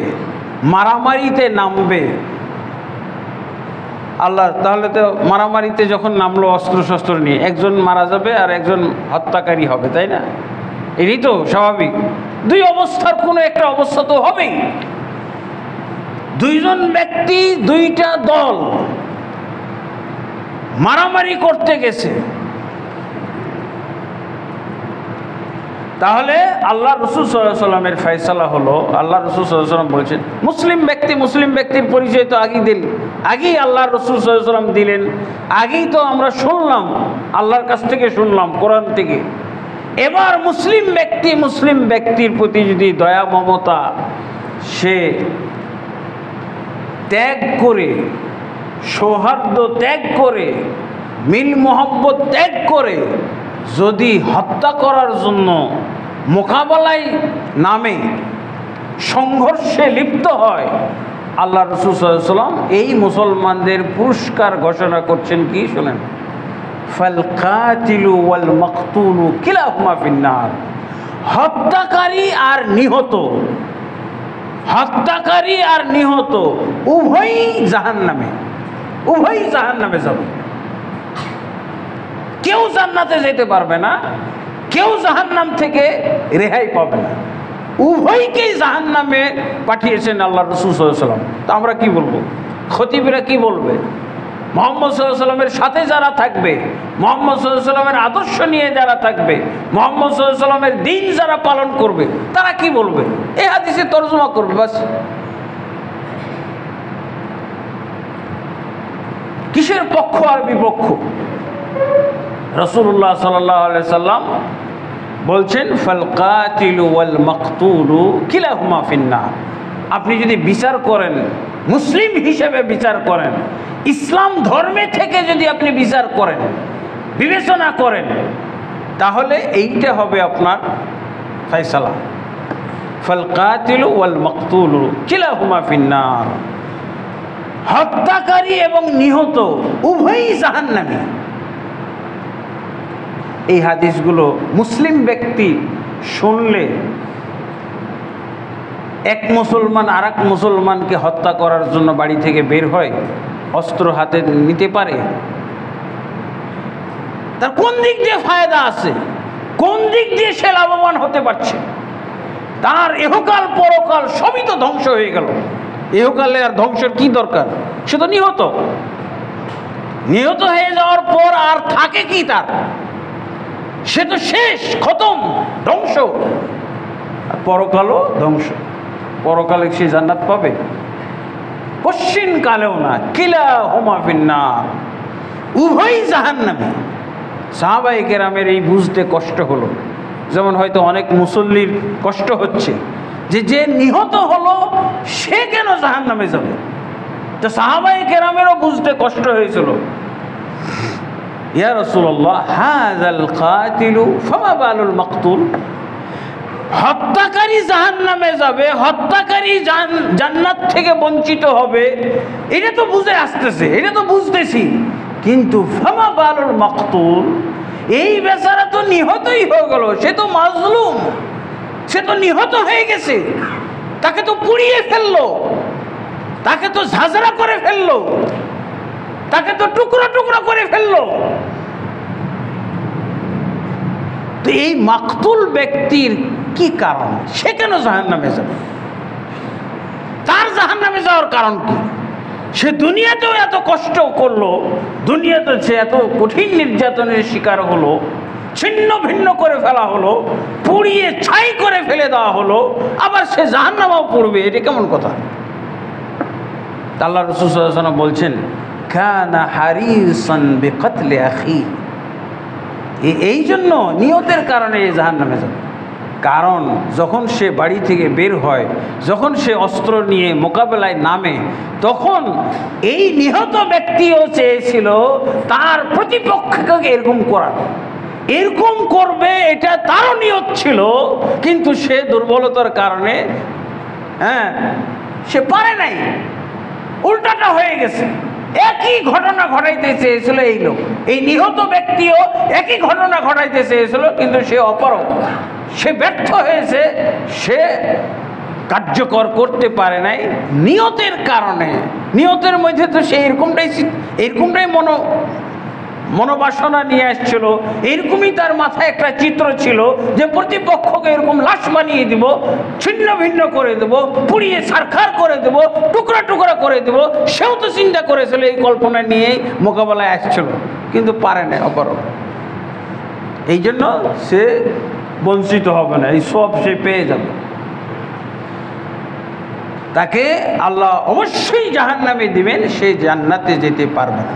মারামারিতে নামবে, আল্লাহ তাহলে তো মারামারিতে যখন নামলো অস্ত্র শস্ত্র নিয়ে, একজন মারা যাবে আর একজন হত্যাকারী হবে, তাই না? এটাই তো স্বাভাবিক। দুই অবস্থার কোনো একটা অবস্থা তো হবেই। দুইজন ব্যক্তি, দুইটা দল মারামারি করতে গেছে, তাহলে আল্লাহ রাসূল সাল্লাল্লাহু আলাইহি ওয়াসাল্লামের ফয়সালা হলো, আল্লাহ রাসূল সাল্লাল্লাহু আলাইহি ওয়াসাল্লাম বলেছেন, মুসলিম ব্যক্তির পরিচয় তো আগেই আল্লাহ রাসূল সাল্লাল্লাহু আলাইহি ওয়াসাল্লাম দিলেন। আগেই তো আমরা শুনলাম, আল্লাহর কাছ থেকে শুনলাম, কোরআন থেকে। এবার মুসলিম ব্যক্তির প্রতি যদি দয়া মমতা সে ত্যাগ করে, সৌহার্দ্য ত্যাগ করে, মিল মোহাব্বত ত্যাগ করে যদি হত্যা করার জন্য মোকাবেলায় নামে, সংঘর্ষে লিপ্ত হয়, আল্লাহ রাসূল সাল্লাল্লাহু আলাইহি ওয়াসাল্লাম এই মুসলমানদের পুরস্কার ঘোষণা করছেন কি? শোনেন, ফাল কাতিলু ওয়াল মাকতুলু কিলাহুমা ফিন্নার। হত্যাকারী আর নিহত উভয়ই জাহান্নামে যাবে। কেউ জান্নাতে যেতে পারবে না, কেউ জাহান্নাম থেকে রেহাই পাবে না। উভয়কেই জাহান্নামে পাঠিয়েছেন আল্লাহ রাসূল সাল্লাল্লাহু আলাইহি ওয়াসাল্লাম। তা আমরা কি বলবো? খতিবরা কি বলবে? মুহাম্মদ সাল্লাল্লাহু আলাইহি ওয়াসাল্লামের সাথে যারা থাকবে, মুহাম্মদ সাল্লাল্লাহু আলাইহি ওয়াসাল্লামের আদর্শ নিয়ে যারা থাকবে, মুহাম্মদ সাল্লাল্লাহু আলাইহি ওয়াসাল্লামের দ্বীন যারা পালন করবে, তারা কি বলবে? এই হাদিসে তরজমা করবে বাস। কিসের পক্ষ আর বিপক্ষ? রাসূলুল্লাহ সাল্লাল্লাহু আলাইহি ওয়াসাল্লাম বলছেন, ফাল কাতিলু ওয়াল মাকতুলু কিলাহুমা ফিন্নার। আপনি যদি বিচার করেন, মুসলিম হিসেবে বিচার করেন, ইসলাম ধর্মে থেকে যদি আপনি বিচার করেন, বিবেচনা করেন, তাহলে এইটা হবে আপনার ফয়সালা। ফাল কাতিলু ওয়াল মাকতুলু কিলাহুমা ফিন্নার। হত্যাকারী এবং নিহত উভয়ই জাহান্নামী। এই হাদিসগুলো মুসলিম ব্যক্তি শুনলে এক মুসলমান আর এক মুসলমানকে হত্যা করার জন্য বাড়ি থেকে বের হয়, অস্ত্র হাতে নিতে পারে, তার কোন দিক দিয়ে ফায়দা আছে, কোন দিক দিয়ে সে লাভবান হতে পারছে? তার ইহকাল পরকাল সবই তো ধ্বংস হয়ে গেল। ইহকালে আর ধ্বংসের কি দরকার? সে তো নিহত। নিহত হয়ে যাওয়ার পর আর থাকে কি তার? সে তো শেষ, খতম, ধ্বংস। আর পরকালও ধ্বংস। পরকালে সে জান্নাত পাবে? পশ্চিম কালেও না। কিলাহুমা ফিন্নার, উভয়ই জাহান্নামী। সাহাবায়ে কেরামের এই বুঝতে কষ্ট হলো, যেমন হয়তো অনেক মুসল্লির কষ্ট হচ্ছে যে নিহত হলো সে কেন জাহান্নামে যাবে। তো সাহাবায়ে কেরামেরও বুঝতে কষ্ট হয়েছিল। ইয়া রাসূলুল্লাহ, হাযাল কাতিলু ফামা বালুল মাকতুল। হত্যাকারী জাহান্নামে যাবে, হত্যাকারী জান্নাত থেকে বঞ্চিত হবে, এটা তো বুঝে আসতেছে, এটা তো বুঝতেছি, কিন্তু ফামা বালুল মাকতুল, এই বেচারা তো নিহতই হয়ে গেল, সে তো মাজলুম, সে তো নিহত হয়ে গেছে, তাকে তো পুড়িয়ে ফেললো, তাকে তো ঝাঁঝরা করে ফেললো, তাকে তো টুকরো টুকরো করে ফেললো। তো এই মাকতুল ব্যক্তির কি কারণ? সে কেন জাহান্নামে যাবে? তার জাহান্নামে যাওয়ার কারণ কি? সে দুনিয়াতেও এত কষ্ট করলো, দুনিয়াতে সে এত কঠিন নির্যাতনের শিকার হলো, ছিন্ন ভিন্ন করে ফেলা হলো, পুড়িয়ে ছাই করে ফেলে দেওয়া হলো, আবার সে জাহান্নামেও পড়বে, এটা কেমন কথা? আল্লাহ রাসূল সাল্লাল্লাহু আলাইহি ওয়াসাল্লাম বলছেন, কানা হারিসান বিকতলি আখি। এই জন্য নিয়তের কারণে এই জাহান্নামে যাবে। কারণ যখন সে বাড়ি থেকে বের হয়, যখন সে অস্ত্র নিয়ে মোকাবেলায় নামে, তখন এই নিহত ব্যক্তিও চেয়েছিল তার প্রতিপক্ষকে এরকম করার, এরকম করবে, এটা তারও নিয়ত ছিল, কিন্তু সে দুর্বলতার কারণে সে পারে নাই, উল্টাটা হয়ে গেছে। একই ঘটনা ঘটাইতে চেয়েছিল এই লোক, এই নিহত ব্যক্তিও একই ঘটনা ঘটাইতে চেয়েছিল, কিন্তু সে অপারগ, সে ব্যর্থ হয়েছে, সে কার্যকর করতে পারে নাই নিয়তের কারণে। নিয়তের মধ্যে তো সে এরকমটাই মনোবাসনা নিয়ে আসছিল, এরকমই তার মাথায় একটা চিত্র ছিল যে প্রতিপক্ষকে এরকম লাশ বানিয়ে দিব, ছিন্ন ভিন্ন করে দেব, পুড়িয়ে ছারখার করে দেব, টুকরা টুকরা করে দেব। সেও তো চিন্তা করেছিল, এই কল্পনা নিয়েই মোকাবেলায় আসছিল, কিন্তু পারে না, অপারগ। এই জন্য সে বঞ্চিত হবে না, এই সব সে পেয়ে যাবে। তাকে আল্লাহ অবশ্যই জাহান্নামে দিবেন, সে জান্নাতে যেতে পারবে না।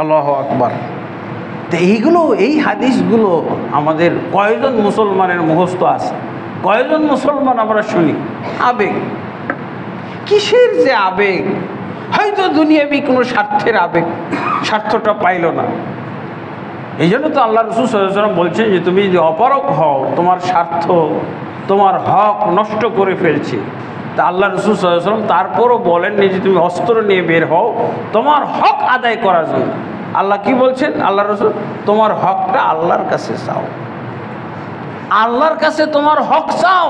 আল্লাহু আকবার। তো এই হাদিসগুলো আমাদের কয়জন মুসলমানের মুখস্থ আছে? কয়জন মুসলমান আমরা শুনি? আবেগ, কিসের যে আবেগ? হয়তো দুনিয়াবি কোনো স্বার্থের আবেগ, স্বার্থটা পাইল না। এই জন্য তো আল্লাহ রাসূল সাল্লাল্লাহু আলাইহি ওয়াসাল্লাম বলছেন যে তুমি যদি অপারগ হও, তোমার স্বার্থ, তোমার হক নষ্ট করে ফেলছে। তা আল্লাহ রাসূল সাল্লাল্লাহু আলাইহি ওয়াসাল্লাম তারপরও বলেননি যে তুমি অস্ত্র নিয়ে বের হও তোমার হক আদায় করার জন্য। আল্লাহ কি বলছেন? আল্লাহ রাসূল, তোমার হকটা আল্লাহর কাছে চাও, আল্লাহর কাছে তোমার হক চাও।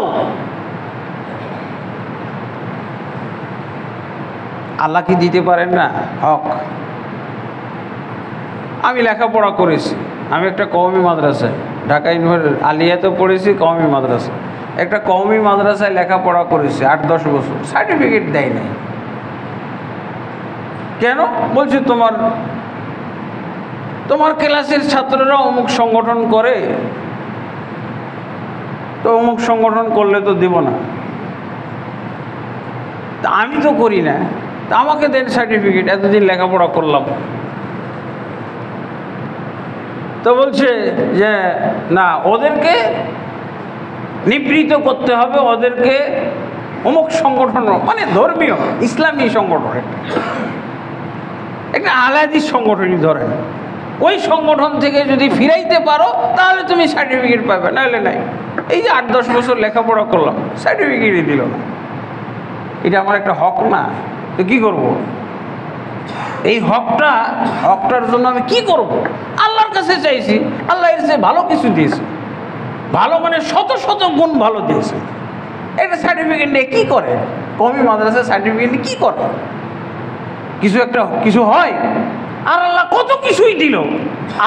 আল্লাহ কি দিতে পারেন না হক? আমি লেখাপড়া করেছি, আমি একটা কওমি মাদ্রাসায়, ঢাকা ইউনিভার্সিটি আলিয়াতে পড়েছি, কওমি মাদ্রাসা, একটা কওমি মাদ্রাসায় লেখাপড়া করেছি 8-10 বছর, সার্টিফিকেট দেয় নাই। কেন? বলছে তোমার ক্লাসের ছাত্ররা অমুক সংগঠন করে, তো অমুক সংগঠন করলে তো দিব না। তা আমি তো করি না, তা আমাকে দেন সার্টিফিকেট, এতদিন লেখাপড়া করলাম। তো বলছে যে না, ওদেরকে নিবৃত করতে হবে, ওদেরকে অমুক সংগঠন, মানে ধর্মীয় ইসলামী সংগঠন, একটা আলাদা সংগঠনই ধরেন, ওই সংগঠন থেকে যদি ফিরাইতে পারো তাহলে তুমি সার্টিফিকেট পাবে, নাহলে নাই। এই যে 8-10 বছর লেখাপড়া করলাম, সার্টিফিকেটই দিল না। এটা আমার একটা হক না? তো কী করব? এই হকটার জন্য আমি কি করব? আল্লাহর কাছে চাইছি, আল্লাহ এর চেয়ে ভালো কিছু দিয়েছে, ভালো মানে শত শত গুণ ভালো দিয়েছে। একটা সার্টিফিকেট নিয়ে কী করে? কওমি মাদ্রাসার সার্টিফিকেট নিয়ে কী করে? কিছু হয়? আর আল্লাহ কত কিছুই দিল।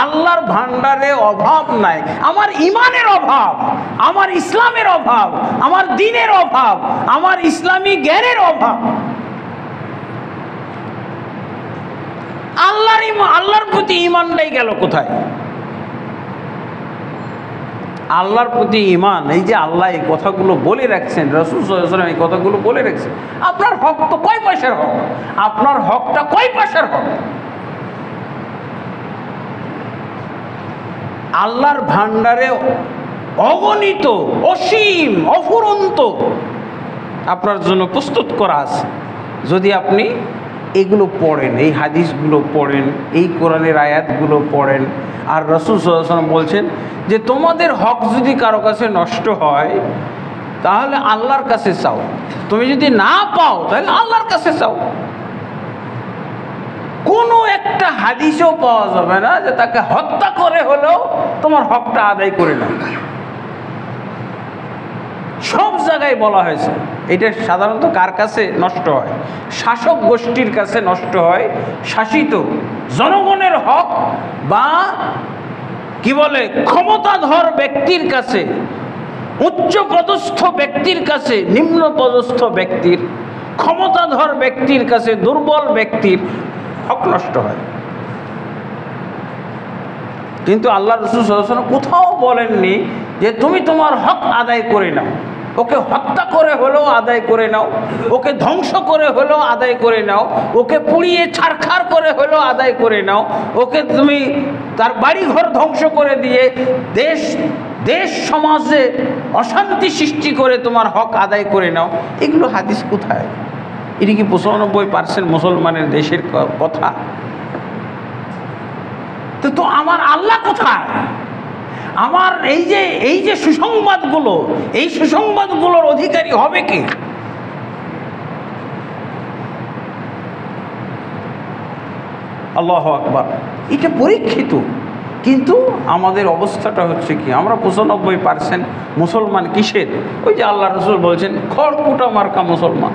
আল্লাহর ভান্ডারে অভাব নাই। আমার ইমানের অভাব, আমার ইসলামের অভাব, আমার দ্বীনের অভাব, আমার ইসলামী জ্ঞানের অভাব। আল্লাহর প্রতি ইমানটাই গেল কোথায়? আল্লাহর প্রতি ইমান, এই যে আল্লাহ এই কথাগুলো বলে রাখছেন, রাসূল সাল্লাল্লাহু আলাইহি ওয়াসাল্লাম এই কথাগুলো বলে রাখছেন। আপনার হক তো কয় পয়সার হক? আপনার হকটা কয় পয়সার হক? আল্লাহর ভান্ডারে অগণিত, অসীম, অফুরন্ত আপনার জন্য প্রস্তুত করা আছে। যদি আপনি এগুলো পড়েন, এই হাদিসগুলো পড়েন, এই কোরআনের আয়াতগুলো পড়েন। আর রাসূল সাল্লাল্লাহু আলাইহি ওয়াসাল্লাম বলছেন যে তোমাদের হক যদি কারো কাছে নষ্ট হয় তাহলে আল্লাহর কাছে চাও, তুমি যদি না পাও তাহলে আল্লাহর কাছে চাও। কোনো একটা হাদিসও পাওয়া যাবে না যে তাকে হত্যা করে হলেও তোমার হকটা আদায় করে নাও। সব জায়গায় বলা হয়েছে। এটা সাধারণত কার কাছে নষ্ট হয়? শাসক গোষ্ঠীর কাছে নষ্ট হয়। শাসিত জনগণের হক বা কি বলে ক্ষমতাধর ব্যক্তির কাছে, উচ্চ পদস্থ ব্যক্তির কাছে নিম্ন পদস্থ ব্যক্তির, ক্ষমতাধর ব্যক্তির কাছে দুর্বল ব্যক্তির হক নষ্ট হয়। কিন্তু আল্লাহ রাসূল সাল্লাল্লাহু আলাইহি ওয়াসাল্লাম কোথাও বলেননি যে তুমি তোমার হক আদায় করে নাও, ওকে হত্যা করে হলেও আদায় করে নাও, ওকে ধ্বংস করে হলেও আদায় করে নাও, ওকে পুড়িয়ে ছারখার করে হলেও আদায় করে নাও, ওকে তুমি তার বাড়িঘর ধ্বংস করে দিয়ে দেশ সমাজে অশান্তি সৃষ্টি করে তোমার হক আদায় করে নাও। এগুলো হাদিস কোথায়? এটি কি 95% মুসলমানের দেশের কথা? তো আমার আল্লাহ কোথায়? আমার এই যে সুসংবাদগুলো, এই সুসংবাদগুলোর অধিকারী হবে কে? আল্লাহু আকবার। এটা পরীক্ষিত। কিন্তু আমাদের অবস্থাটা হচ্ছে কি? আমরা 95% মুসলমান কিসের? ওই যে আল্লাহ রাসূল বলছেন খড়কুটা মার্কা মুসলমান,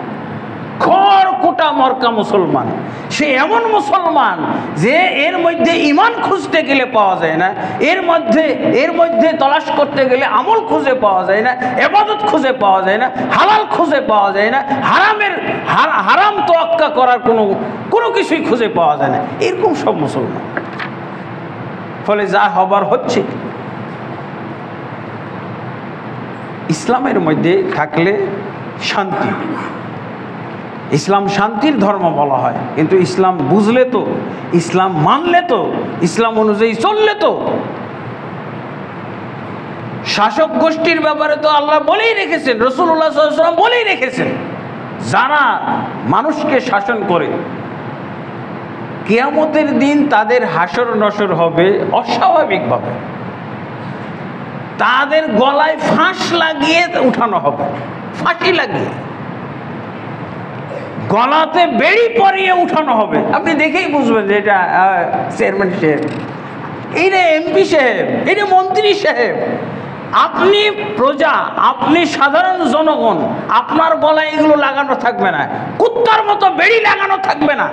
খড়কুটা মার্কা মুসলমান। সে এমন মুসলমান যে এর মধ্যে ঈমান খুঁজতে গেলে পাওয়া যায় না, এর মধ্যে তলাশ করতে গেলে আমল খুঁজে পাওয়া যায় না, ইবাদত খুঁজে পাওয়া যায় না, হালাল খুঁজে পাওয়া যায় না, হারাম তোয়াক্কা করার কোনো কিছুই খুঁজে পাওয়া যায় না। এরকম সব মুসলমান। ফলে যা হবার হচ্ছে, ইসলামের মধ্যে থাকলে শান্তি। ইসলাম শান্তির ধর্ম বলা হয়, কিন্তু ইসলাম বুঝলে তো, ইসলাম মানলে তো, ইসলাম অনুযায়ী চললে তো। শাসক গোষ্ঠীর ব্যাপারে তো আল্লাহ বলেই রেখেছেন, রাসূলুল্লাহ সাল্লাল্লাহু আলাইহি ওয়াসাল্লাম বলেই রেখেছেন, যারা মানুষকে শাসন করে কিয়ামতের দিন তাদের হাসর নসর হবে অস্বাভাবিকভাবে। তাদের গলায় ফাঁস লাগিয়ে উঠানো হবে, ফাঁসি লাগিয়ে গলাতে বেড়ি পরিয়ে উঠানো হবে। আপনি দেখেই বুঝবেন যে এটা চেয়ারম্যান সাহেব, এইটা এমপি সাহেব, এইটা মন্ত্রী সাহেব। আপনি প্রজা, আপনি সাধারণ জনগণ, আপনার গলায় এগুলো লাগানো থাকবে না। কুত্তার মতো বেড়ি লাগানো থাকবে না।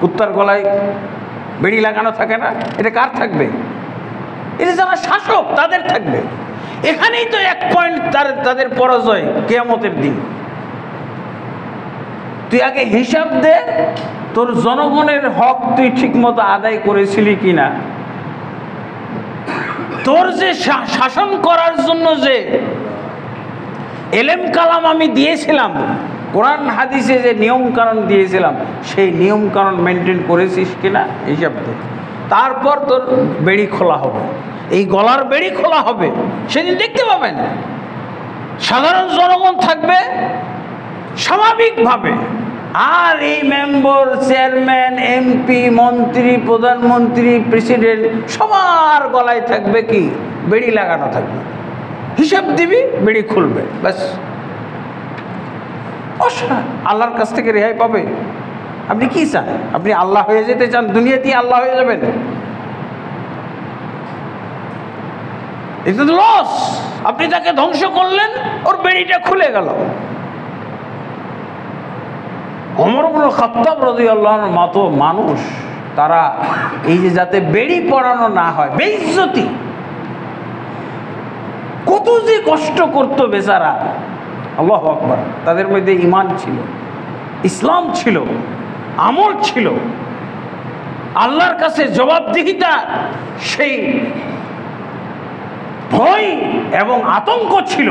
কুত্তার গলায় বেড়ি লাগানো থাকে না, এটা কার থাকবে? এটা যারা শাসক তাদের থাকবে। এখানেই তো এক পয়েন্ট তাদের পরাজয় কিয়ামতের দিন। তুই আগে হিসাব দে, তোর জনগণের হক তুই ঠিকমতো আদায় করেছিলি কিনা। তোর যে শাসন করার জন্য যে এলেম কালাম আমি দিয়েছিলাম, কোরআন হাদিসে যে নিয়ম কানুন দিয়েছিলাম, সেই নিয়ম কানুন মেনটেন করেছিস কিনা হিসাব দে। তারপর তোর বেড়ি খোলা হবে, এই গলার বেড়ি খোলা হবে। সেদিন দেখতে পাবেন সাধারণ জনগণ থাকবে স্বাভাবিকভাবে, আর এই মেম্বার, চেয়ারম্যান, এমপি, মন্ত্রী, প্রধানমন্ত্রী, প্রেসিডেন্ট সবার গলায় থাকবে কি? বেড়ি লাগানো থাকবে। হিসাব দিবি, বেড়ি খুলবে, ব্যাস। আল্লাহর কাছ থেকে রেহাই পাবে? আপনি কি চান? আপনি আল্লাহ হয়ে যেতে চান? দুনিয়াতেই আল্লাহ হয়ে যাবেন? এটা তো লস। আপনি তাকে ধ্বংস করলেন, ওর বেড়িটা খুলে গেল। ওমর ইবনে খাত্তাব রাদিয়াল্লাহু আনহু মতো মানুষ, তারা এই যে যাতে বেড়ি পড়ানো না হয়, বেইজ্জতি, কত যে কষ্ট করতো বেচারা। আল্লাহু আকবার। তাদের মধ্যে ঈমান ছিল, ইসলাম ছিল, আমল ছিল, আল্লাহর কাছে জবাবদিহিতা, সেই ভয় এবং আতঙ্ক ছিল,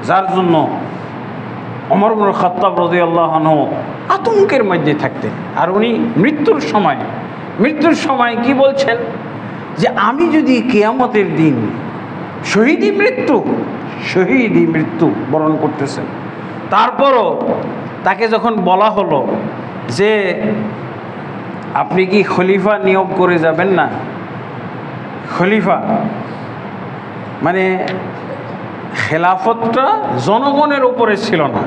যার জন্য ওমর ইবনে খাত্তাব রাদিয়াল্লাহু আনহু আতঙ্কের মধ্যে থাকতেন। আর উনি মৃত্যুর সময় কি বলছেন? যে আমি যদি কিয়ামতের দিন শহীদি মৃত্যু বরণ করতেছেন, তারপরও তাকে যখন বলা হলো যে আপনি কি খলিফা নিয়োগ করে যাবেন না? খলিফা মানে খেলাফতটা জনগণের উপরে ছিল না।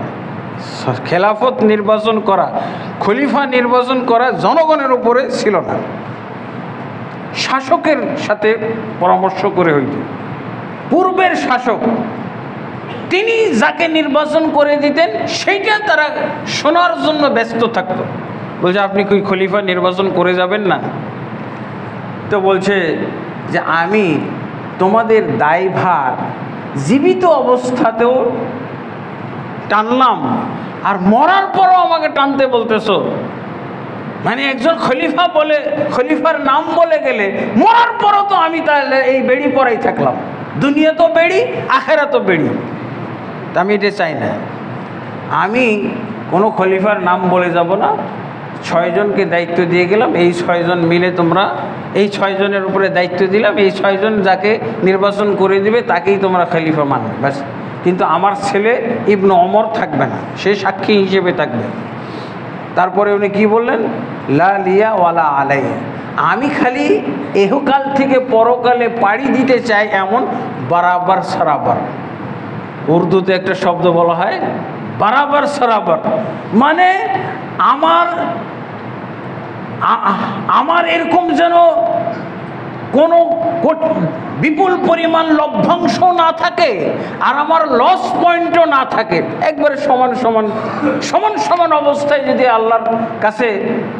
খেলাফত নির্বাচন করা, খলিফা নির্বাচন করা জনগণের উপরে ছিল না, শাসকের সাথে পরামর্শ করে হইত। পূর্বের শাসক তিনি যাকে নির্বাচন করে দিতেন সেইটা তারা শোনার জন্য ব্যস্ত থাকত। বলছে আপনি কি খলিফা নির্বাচন করে যাবেন না? তো বলছে যে আমি তোমাদের দায়ভার জীবিত অবস্থাতেও টানলাম, আর মরার পরও আমাকে টানতে বলতেছো। মানে একজন খলিফা বলে, খলিফার নাম বলে গেলে মরার পরও তো আমি তাহলে এই বেড়ি পরাই থাকলাম। দুনিয়া তো বেড়ি, আখেরা তো বেড়ি। আমি এটা চাই না। আমি কোনো খলিফার নাম বলে যাব না। 6 জনকে দায়িত্ব দিয়ে গেলাম, এই 6 জন মিলে তোমরা, এই 6 জনের উপরে দায়িত্ব দিলাম, এই 6 জন যাকে নির্বাচন করে দিবে তাকেই তোমরা খলিফা মানবে, ব্যাস। কিন্তু আমার ছেলে ইবনে ওমর থাকবে না, সে সাক্ষী হিসেবে থাকবে। তারপরে উনি কি বললেন? লা লিয়া ওয়ালা আলাইয়া, আমি খালি এহকাল থেকে পরকালে পাড়ি দিতে চাই, এমন বারাবার সারাবার। উর্দুতে একটা শব্দ বলা হয় বারাবার সারাবার, মানে আমার এরকম যেন কোনো বিপুল পরিমাণ লভ্যাংশ না থাকে, আর আমার লস পয়েন্টও না থাকে। একবারে সমান অবস্থায় যদি আল্লাহর কাছে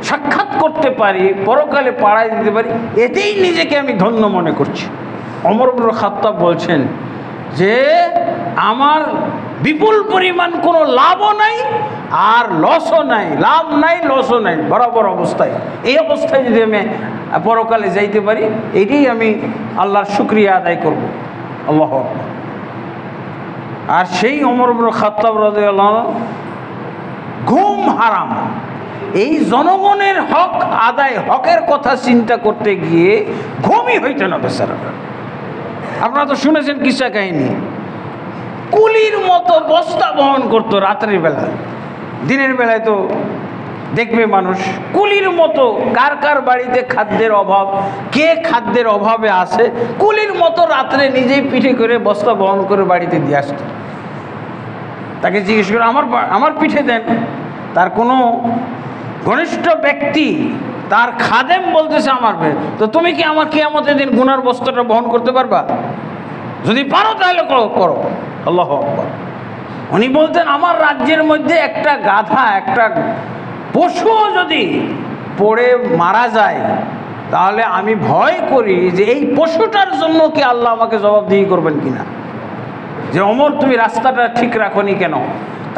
সাক্ষাৎ করতে পারি, পরকালে পাড়ায় দিতে পারি, এতেই নিজেকে আমি ধন্য মনে করছি। ওমর ইবনে খাত্তাব বলছেন যে আমার বিপুল পরিমাণ কোনো লাভও নাই আর লসও নাই, লাভ নাই লসও নাই, বরাবর অবস্থায়। এই অবস্থায় যদি আমি পরকালে যাইতে পারি, এটাই আমি আল্লাহর শুকরিয়া আদায় করব। আল্লাহু আকবার। আর সেই ওমর ইবনে খাত্তাব রাদিয়াল্লাহু আনহু ঘুম হারাম, এই জনগণের হক আদায়, হকের কথা চিন্তা করতে গিয়ে ঘুমই হইত না বেচারাটা। আপনারা তো শুনেছেন কিসা কাহিনী। কুলির মতো বস্তা বহন করতো রাত্রির বেলা, দিনের বেলায় তো দেখবে মানুষ। কুলির মতো কার কার বাড়িতে খাদ্যের অভাব, কে খাদ্যের অভাবে আছে, কুলির মতো রাত্রে নিজেই পিঠে করে বস্তা বহন করে বাড়িতে দিয়ে আসত। তাকে জিজ্ঞেস করে আমার পিঠে দেন। তার কোনো ঘনিষ্ঠ ব্যক্তি, তার খাদেম বলতেছে আমার তো তুমি কি আমার কিয়ামতের দিন গুনার বস্তাটা বহন করতে পারবা? যদি পারো তাহলে করো। আল্লাহু আকবার। উনি বলতেন আমার রাজ্যের মধ্যে একটা গাধা, একটা পশুও যদি পড়ে মারা যায়, তাহলে আমি ভয় করি যে এই পশুটার জন্য কি আল্লাহ আমাকে জবাবদিহি করবেন কিনা। যে ওমর তুমি রাস্তাটা ঠিক রাখোনি কেন,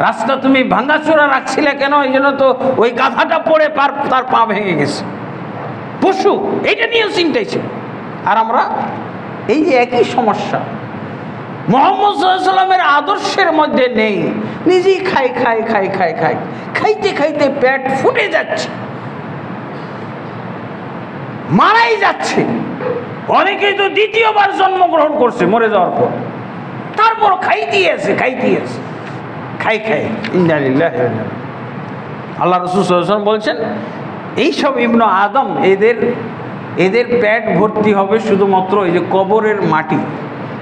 রাস্তা তুমি ভাঙাচোরা রাখছিলে কেন, এই জন্য তো ওই গাধাটা পড়ে তার পা ভেঙে গেছে। পশু, এইটা নিয়েও চিন্তাই ছিল। আর আমরা এই যে একই সমস্যা, মুহাম্মদ সাল্লাল্লাহু আলাইহি সাল্লামের আদর্শের মধ্যে নেই। নিজেই খাইতে খাইতে পেট ফুটে যাচ্ছে, মারাই যাচ্ছে। অনেকেই তো দ্বিতীয়বার জন্মগ্রহণ করছে মরে যাওয়ার পর, তারপর খাইতেই আছে। খাই ইন্না লিল্লাহি ওয়া ইন্না ইলাইহি। আল্লাহ রাসূল সাল্লাল্লাহু আলাইহি ওয়াসাল্লাম বলছেন এইসব ইবনে আদম এদের পেট ভর্তি হবে শুধুমাত্র এই যে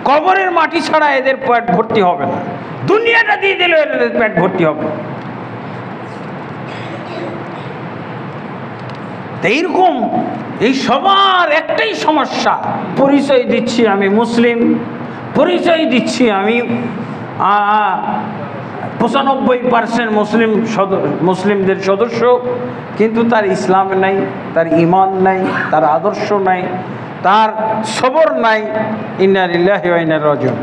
কবরের মাটি ছাড়া এদের পেট ভর্তি হবে না। দুনিয়াটা দিয়ে দিলেও এদের পেট ভর্তি হবে। এইরকম এই সবার একটাই সমস্যা, পরিচয় দিচ্ছি আমি মুসলিম, পরিচয় দিচ্ছি আমি 95% মুসলিমদের সদস্য, কিন্তু তার ইসলাম নাই, তার ঈমান নাই, তার আদর্শ নাই, তার সবর নাই। ইন্না লিল্লাহি ওয়া ইন্না ইলাইহি রাজিউন।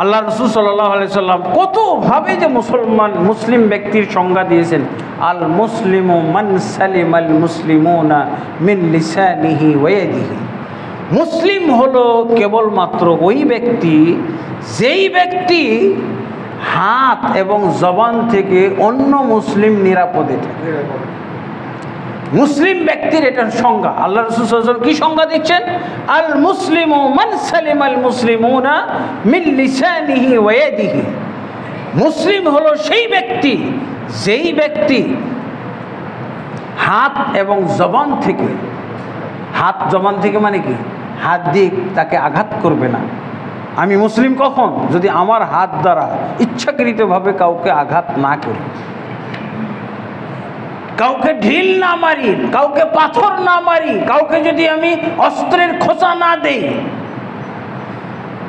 আল্লাহ রাসূল সাল্লাল্লাহু আলাইহি সাল্লাম কতভাবে যে মুসলিম ব্যক্তির সংজ্ঞা দিয়েছেন। আল মুসলিমু মান সালিমাল মুসলিমুনা মিন লিসানিহি ওয়া ইয়াদিহি। মুসলিম হলো কেবলমাত্র ওই ব্যক্তি যেই ব্যক্তি হাত এবং জবান থেকে অন্য মুসলিম নিরাপদে থাকে। মুসলিম ব্যক্তির এটার সংজ্ঞা আল্লাহ রাসূল সাল্লাল্লাহু আলাইহি ওয়াসাল্লাম কি সংজ্ঞা দিচ্ছেন? আল মুসলিমু মান সালিমাল মুসলিমুনা মিন লিসানিহি ওয়া ইয়াদিহি। মুসলিম হলো সেই ব্যক্তি যেই ব্যক্তি হাত এবং জবান থেকে, হাত জবান থেকে মানে কি, হাত দিয়ে তাকে আঘাত করবে না। আমি মুসলিম কখন? যদি আমার হাত দ্বারা ইচ্ছাকৃতভাবে কাউকে আঘাত না করি, কাউকে ঢিল না মারি, কাউকে পাথর না মারি, কাউকে যদি আমি অস্ত্রের খোঁচা না দেই,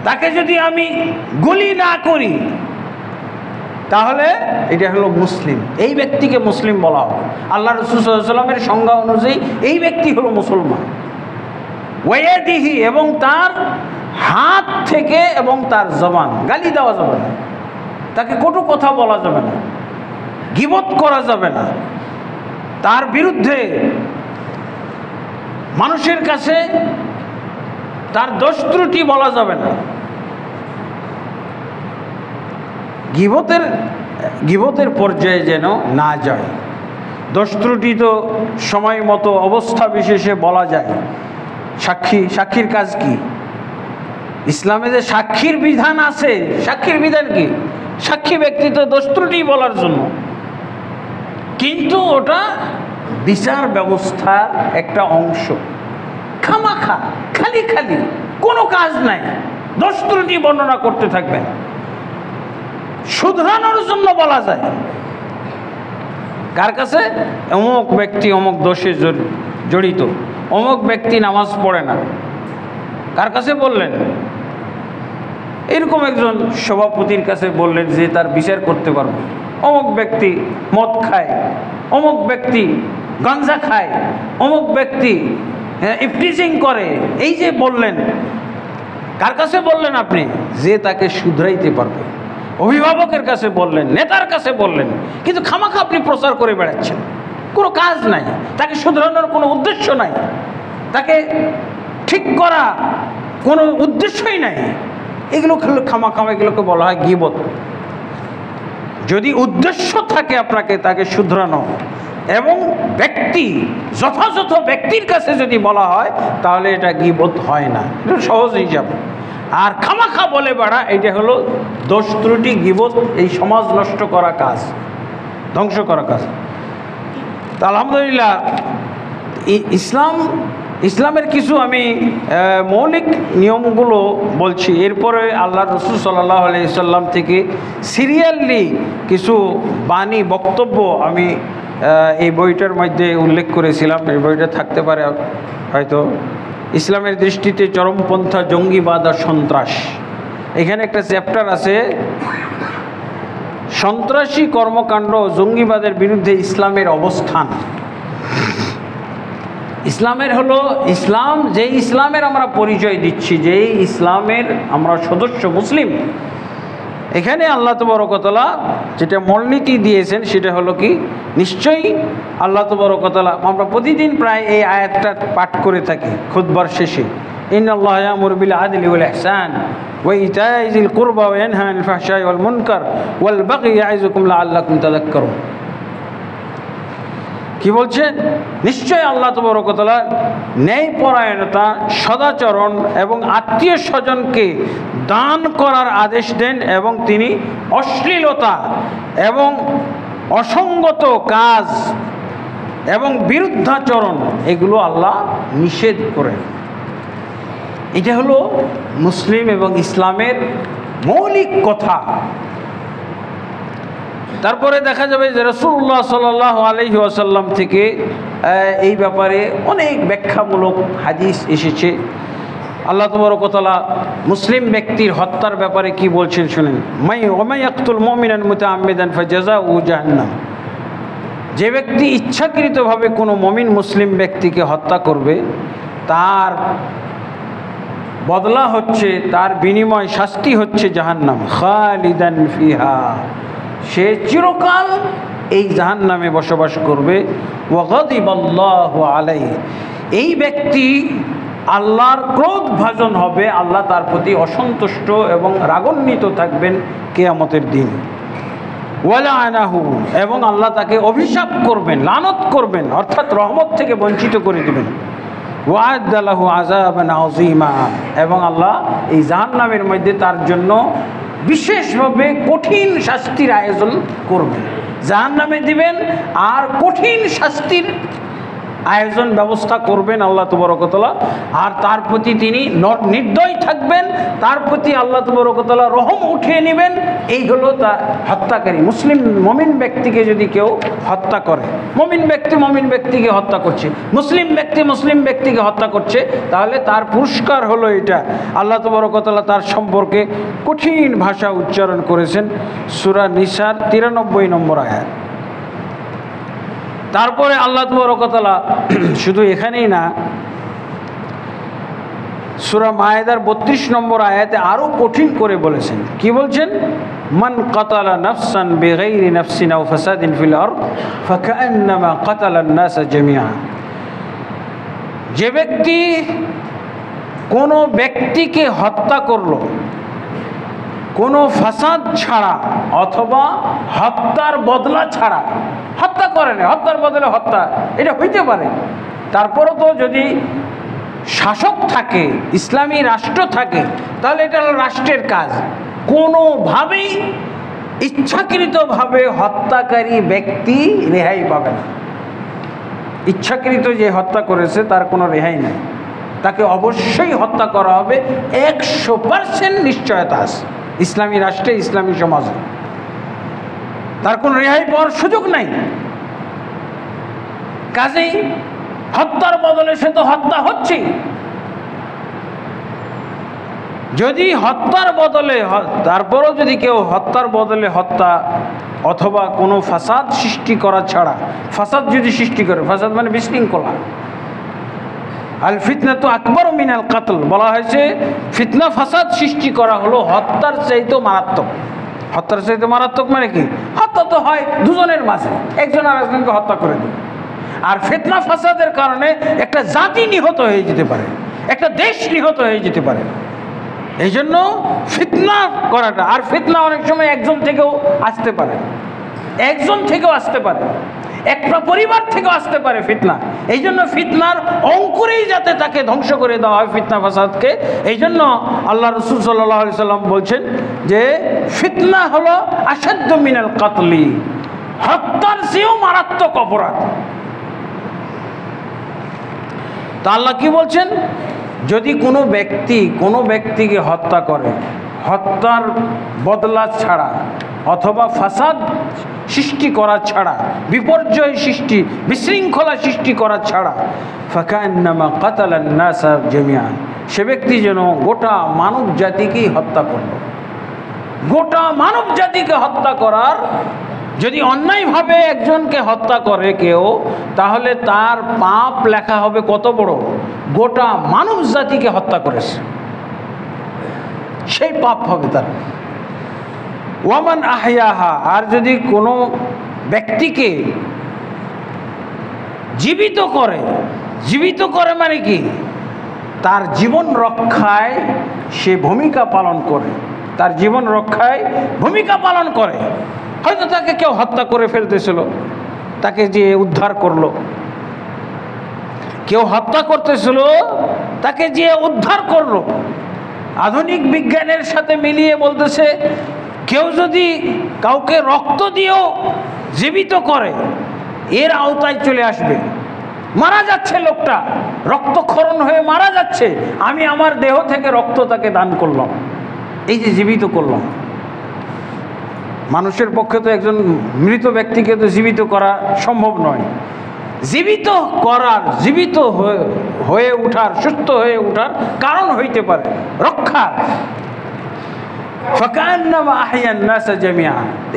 তাকে যদি আমি গুলি না করি, তাহলে এটা হলো মুসলিম। এই ব্যক্তিকে মুসলিম বলা হয়। আল্লাহ রাসূল সাল্লাল্লাহু আলাইহি ওয়াসাল্লামের সংজ্ঞা অনুযায়ী এই ব্যক্তি হলো মুসলমান। ওয়াইয়াদিহি, এবং তার হাত থেকে এবং তার জবান, গালি দেওয়া যাবে না, তাকে কটু কথা বলা যাবে না, গীবত করা যাবে না, তার বিরুদ্ধে মানুষের কাছে তার দোষ ত্রুটি বলা যাবে না। গীবতের পর্যায়ে যেন না যায়। দোষ ত্রুটি তো সময় মতো অবস্থা বিশেষে বলা যায়। সাক্ষীর কাজ কি? ইসলামে যে সাক্ষীর বিধান আছে, সাক্ষীর বিধান কি? সাক্ষী ব্যক্তি তো দোষ ত্রুটি বলার জন্য, কিন্তু ওটা বিচার ব্যবস্থার একটা অংশ। খামাখা খালি কোনো কাজ নাই, দোষ ত্রুটি বর্ণনা করতে থাকবেন। শুধরানোর জন্য বলা যায়। কার কাছে? অমুক ব্যক্তি অমুক দোষে জড়িত, অমুক ব্যক্তি নামাজ পড়ে না, কার কাছে বললেন? এরকম একজন সভাপতির কাছে বললেন যে তার বিচার করতে পারবে। অমুক ব্যক্তি মদ খায়, অমুক ব্যক্তি গাঞ্জা খায়, অমুক ব্যক্তি ইফটিজিং করে, এই যে বললেন, কার কাছে বললেন আপনি? যে তাকে শুধরাইতে পারবে। অভিভাবকের কাছে বললেন, নেতার কাছে বললেন, কিন্তু খামাখা আপনি প্রচার করে বেড়াচ্ছেন, কোনো কাজ নাই, তাকে শুধরানোর কোনো উদ্দেশ্য নাই, তাকে ঠিক করা কোনো উদ্দেশ্যই নাই। এগুলো খামাখা, এগুলোকে বলা হয় গীবত। যদি উদ্দেশ্য থাকে আপনাকে তাকে শুধরানো এবং যথাযথ ব্যক্তির কাছে যদি বলা হয়, তাহলে এটা গীবত হয় না, এটা সহজ হিসাব। আর খামাখা বলে বেড়া, এটা হলো দোষ ত্রুটি, গীবত, এই সমাজ নষ্ট করা কাজ, ধ্বংস করা কাজ। তা আলহামদুলিল্লাহ, ইসলামের কিছু আমি মৌলিক নিয়মগুলো বলছি। এরপরে আল্লাহ রাসূল সাল্লাল্লাহু আলাইহি সাল্লাম থেকে সিরিয়ালি কিছু বাণী, বক্তব্য আমি এই বইটার মধ্যে উল্লেখ করেছিলাম। এই বইটা থাকতে পারে হয়তো। ইসলামের দৃষ্টিতে চরমপন্থা, জঙ্গিবাদ আর সন্ত্রাস। এখানে একটা চ্যাপ্টার আছে, সন্ত্রাসী কর্মকাণ্ড, জঙ্গিবাদের বিরুদ্ধে ইসলামের অবস্থান। ইসলামের হলো ইসলাম, যে ইসলামের আমরা পরিচয় দিচ্ছি, যে ইসলামের আমরা সদস্য মুসলিম, এখানে আল্লাহ তাবারক ওয়া তাআলা যেটা মূলনীতি দিয়েছেন সেটা হলো কি, নিশ্চয়ই আল্লাহ তাবারক ওয়া তাআলা, আমরা প্রতিদিন প্রায় এই আয়াতটা পাঠ করে থাকি খুতবার শেষে, ইন্নাল্লাহা ইয়ামুরু বিল আদলি ওয়াল ইহসান ওয়া ইতাই যিল কুরবা ওয়া ইয়ানহা আনিল ফাহশাই ওয়াল মুনকার ওয়াল বাগই ইয়াইযুকুম লাআল্লাকুম তাযাক্কারুন। কি বলছেন? নিশ্চয় আল্লাহ তাবারক ওয়া তাআলা ন্যায়পরায়ণতা, সদাচরণ এবং আত্মীয় স্বজনকে দান করার আদেশ দেন, এবং তিনি অশ্লীলতা এবং অসঙ্গত কাজ এবং বিরুদ্ধাচরণ এগুলো আল্লাহ নিষেধ করেন। এটা হলো মুসলিম এবং ইসলামের মৌলিক কথা। তারপরে দেখা যাবে যে রাসূলুল্লাহ সাল্লাল্লাহু আলাইহি ওয়াসাল্লাম থেকে এই ব্যাপারে অনেক ব্যাখ্যামূলক হাদিস এসেছে। আল্লাহ তাবারক ওয়া তাআলা মুসলিম ব্যক্তির হত্যার ব্যাপারে কি বলছেন শুনেন। ওয়া ইয়াকতুল মুমিনান মুতাআম্মিদান ফাজাযাউহু জাহান্নাম। যে ব্যক্তি ইচ্ছাকৃতভাবে কোনো মুমিন মুসলিম ব্যক্তিকে হত্যা করবে, তার বদলা হচ্ছে, তার বিনিময় শাস্তি হচ্ছে জাহান্নাম, খালিদান ফিহা। সে চিরকাল এই জাহান্নামে বসবাস করবে। ওয়া গাদিবাল্লাহু আলাইহি। এই ব্যক্তি আল্লাহর ক্রোধ ভাজন হবে, আল্লাহ তার প্রতি অসন্তুষ্ট এবং রাগান্বিত থাকবেন কিয়ামতের দিন। ওয়ালাআনাহু, এবং আল্লাহ তাকে অভিশাপ করবেন, লানত করবেন, অর্থাৎ রহমত থেকে বঞ্চিত করে দেবেন। ওয়া'আদ্দা লাহু আযাবান আযীমা, এবং আল্লাহ এই জাহান্নামের মধ্যে তার জন্য বিশেষভাবে কঠিন শাস্তির আয়োজন করবেন। জাহান্নামে দিবেন আর কঠিন শাস্তির আয়োজন ব্যবস্থা করবেন আল্লাহ তাবারক ওয়া তাআলা। আর তার প্রতি তিনি নির্দয় থাকবেন, তার প্রতি আল্লাহ তাবারক ওয়া তাআলা রহম উঠিয়ে নেবেন। এই হলো তা হত্যাকারী। মুসলিম মুমিন ব্যক্তিকে যদি কেউ হত্যা করে, মুমিন ব্যক্তিকে হত্যা করছে, মুসলিম ব্যক্তিকে হত্যা করছে, তাহলে তার পুরস্কার হলো এটা। আল্লাহ তাবারক ওয়া তাআলা তার সম্পর্কে কঠিন ভাষা উচ্চারণ করেছেন সূরা নিসার 93 নম্বর আয়াত। তারপরে আল্লাহ তাবারক ওয়া তাআলা শুধু এখানেই না, সূরা মায়েদার 32 নম্বর আয়াতে আরও কঠিন করে বলেছেন। কি বলছেন? মান কাতালা নাফসান বিগাইরি নাফসিন আও ফাসাদিন ফিল আরদ ফাকান্নামা কাতালান নাসা জামিআ। যে ব্যক্তি কোনো ব্যক্তিকে হত্যা করলো কোনো ফাসাদ ছাড়া অথবা হত্যার বদলা ছাড়া, হত্যা করে না, হত্যার বদলে হত্যা, এটা হইতে পারে। তারপরও তো যদি শাসক থাকে, ইসলামী রাষ্ট্র থাকে, তাহলে এটা হলো রাষ্ট্রের কাজ। কোনোভাবেই ইচ্ছাকৃতভাবে হত্যাকারী ব্যক্তি রেহাই পাবে না। ইচ্ছাকৃত যে হত্যা করেছে তার কোনো রেহাই নেই, তাকে অবশ্যই হত্যা করা হবে। 100% নিশ্চয়তা আছে ইসলামী রাষ্ট্রে, ইসলামী সমাজে, তার কোনো রেহাই পাওয়ার সুযোগ নাই। কাজেই হত্যার বদলে সে তো হত্যা হচ্ছে। যদি হত্যার বদলে, তারপরও যদি কেউ হত্যার বদলে হত্যা অথবা কোনো ফাসাদ সৃষ্টি করা ছাড়া, ফাসাদ যদি সৃষ্টি করে, ফাসাদ মানে বিশৃঙ্খলা, আল ফিতনা তো আকবর মিনাল কাতল, বলা হয়েছে ফিতনা ফাসাদ সৃষ্টি করা হলো হত্যার চাইতে মারাত্মক। হত্যার চাইতে মারাত্মক মানে কি? হত্যা তো হয় দুজনের মাঝে, একজন আর একজনকে হত্যা করে দেয়। আর ফিতনা ফাসাদের কারণে একটা জাতি নিহত হয়ে যেতে পারে, একটা দেশ নিহত হয়ে যেতে পারে। এই জন্য ফিতনা করাটা, আর ফিতনা অনেক সময় একজন থেকেও আসতে পারে, একটা পরিবার থেকেও আসতে পারে ফিতনা। এই জন্য ফিতনার অঙ্কুরেই যাতে তাকে ধ্বংস করে দেওয়া হয়, ফিতনা ফাসাদকে। এই জন্য আল্লাহ রাসূল সাল্লাল্লাহু আলাইহি সাল্লাম বলছেন যে ফিতনা হলো আশাদ্দু মিনাল কাতলি, হত্যার চেয়েও মারাত্মক অপরাধ। তা আল্লাহ কি বলছেন? যদি কোনো ব্যক্তিকে হত্যা করে, হত্যার বদলা ছাড়া অথবা ফাসাদ সৃষ্টি করা ছাড়া, বিপর্যয় সৃষ্টি, বিশৃঙ্খলা সৃষ্টি করা ছাড়া, ফাকান্নামা কাতালান নাসা জামিআন, সে ব্যক্তি যেন গোটা মানব জাতিকেই হত্যা করল। গোটা মানব জাতিকে হত্যা করার, যদি অন্যায়ভাবে একজনকে হত্যা করে কেউ, তাহলে তার পাপ লেখা হবে কত বড়? গোটা মানব জাতিকে হত্যা করেছে, সেই পাপ হবে তার। ওয়ামান আহইয়াহা, আর যদি কোনো ব্যক্তিকে জীবিত করে মানে কি? তার জীবন রক্ষায় সে ভূমিকা পালন করে, তার জীবন রক্ষায় ভূমিকা পালন করে। হয়তো তাকে কেউ হত্যা করে ফেলতেছিল, তাকে যে উদ্ধার করলো, কেউ হত্যা করতেছিল, তাকে যে উদ্ধার করলো। আধুনিক বিজ্ঞানের সাথে মিলিয়ে বলতেছে, কেউ যদি কাউকে রক্ত দিয়েও জীবিত করে এর আওতায় চলে আসবে। মারা যাচ্ছে লোকটা, রক্তক্ষরণ হয়ে মারা যাচ্ছে, আমি আমার দেহ থেকে রক্ত তাকে দান করলাম, এই যে জীবিত করলাম। মানুষের পক্ষে তো একজন মৃত ব্যক্তিকে তো জীবিত করা সম্ভব নয়। জীবিত করার, জীবিত হয়ে ওঠার, সুস্থ হয়ে ওঠার কারণ হইতে পারে রক্ষা।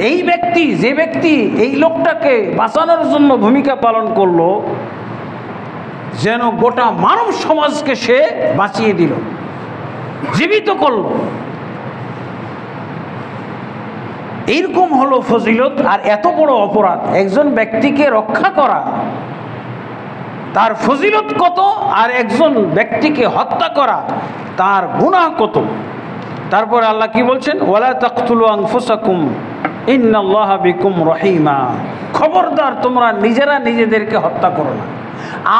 এই ব্যক্তি, যে ব্যক্তি এই লোকটাকে বাঁচানোর জন্য ভূমিকা পালন করলো, যেন গোটা মানব সমাজকে সে বাঁচিয়ে দিল, জীবিত করলো। এইরকম হলো ফজিলত। আর এত বড় অপরাধ, একজন ব্যক্তিকে রক্ষা করা, তার ফজিলত কত, আর একজন ব্যক্তিকে হত্যা করা তার গুনাহ কত। তারপরে আল্লাহ কি বলছেন, ওয়ালা তাকতুলু আনফুসাকুম ইন্নাল্লাহা বিকুম রহিমা। খবরদার তোমরা নিজেরা নিজেদেরকে হত্যা করো না,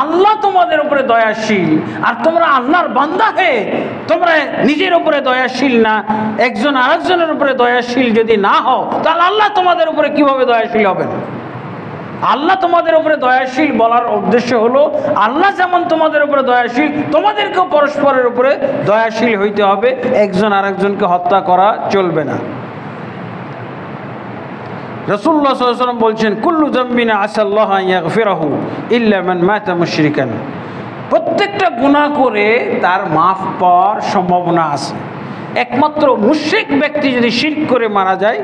আল্লাহ তোমাদের উপরে দয়াশীল। আর তোমরা আল্লাহর বান্দা হয়ে তোমরা নিজের উপরে দয়াশীল না, একজন আরেকজনের উপরে দয়াশীল যদি না হও, তাহলে আল্লাহ তোমাদের উপরে কিভাবে দয়াশীল হবেন? আল্লাহ তোমাদের উপরে দয়াশীল বলার উদ্দেশ্য হলো, আল্লাহ যেমন তোমাদের উপরে দয়াশীল, তোমাদেরকেও পরস্পরের উপরে দয়াশীল হইতে হবে। একজন আরেকজনকে হত্যা করা চলবে না। রাসূলুল্লাহ সাল্লাল্লাহু আলাইহি ওয়াসাল্লাম বলছেন, কুল্লু যামবিন আসাল্লাহু আন ইয়াগফিরাহু ইল্লা মান মাতা মুশরিকান। প্রত্যেকটা গুনাহ করে তার মাফ পাওয়ার সম্ভাবনা আছে, একমাত্র মুশরিক ব্যক্তি যদি শিরক করে মারা যায়,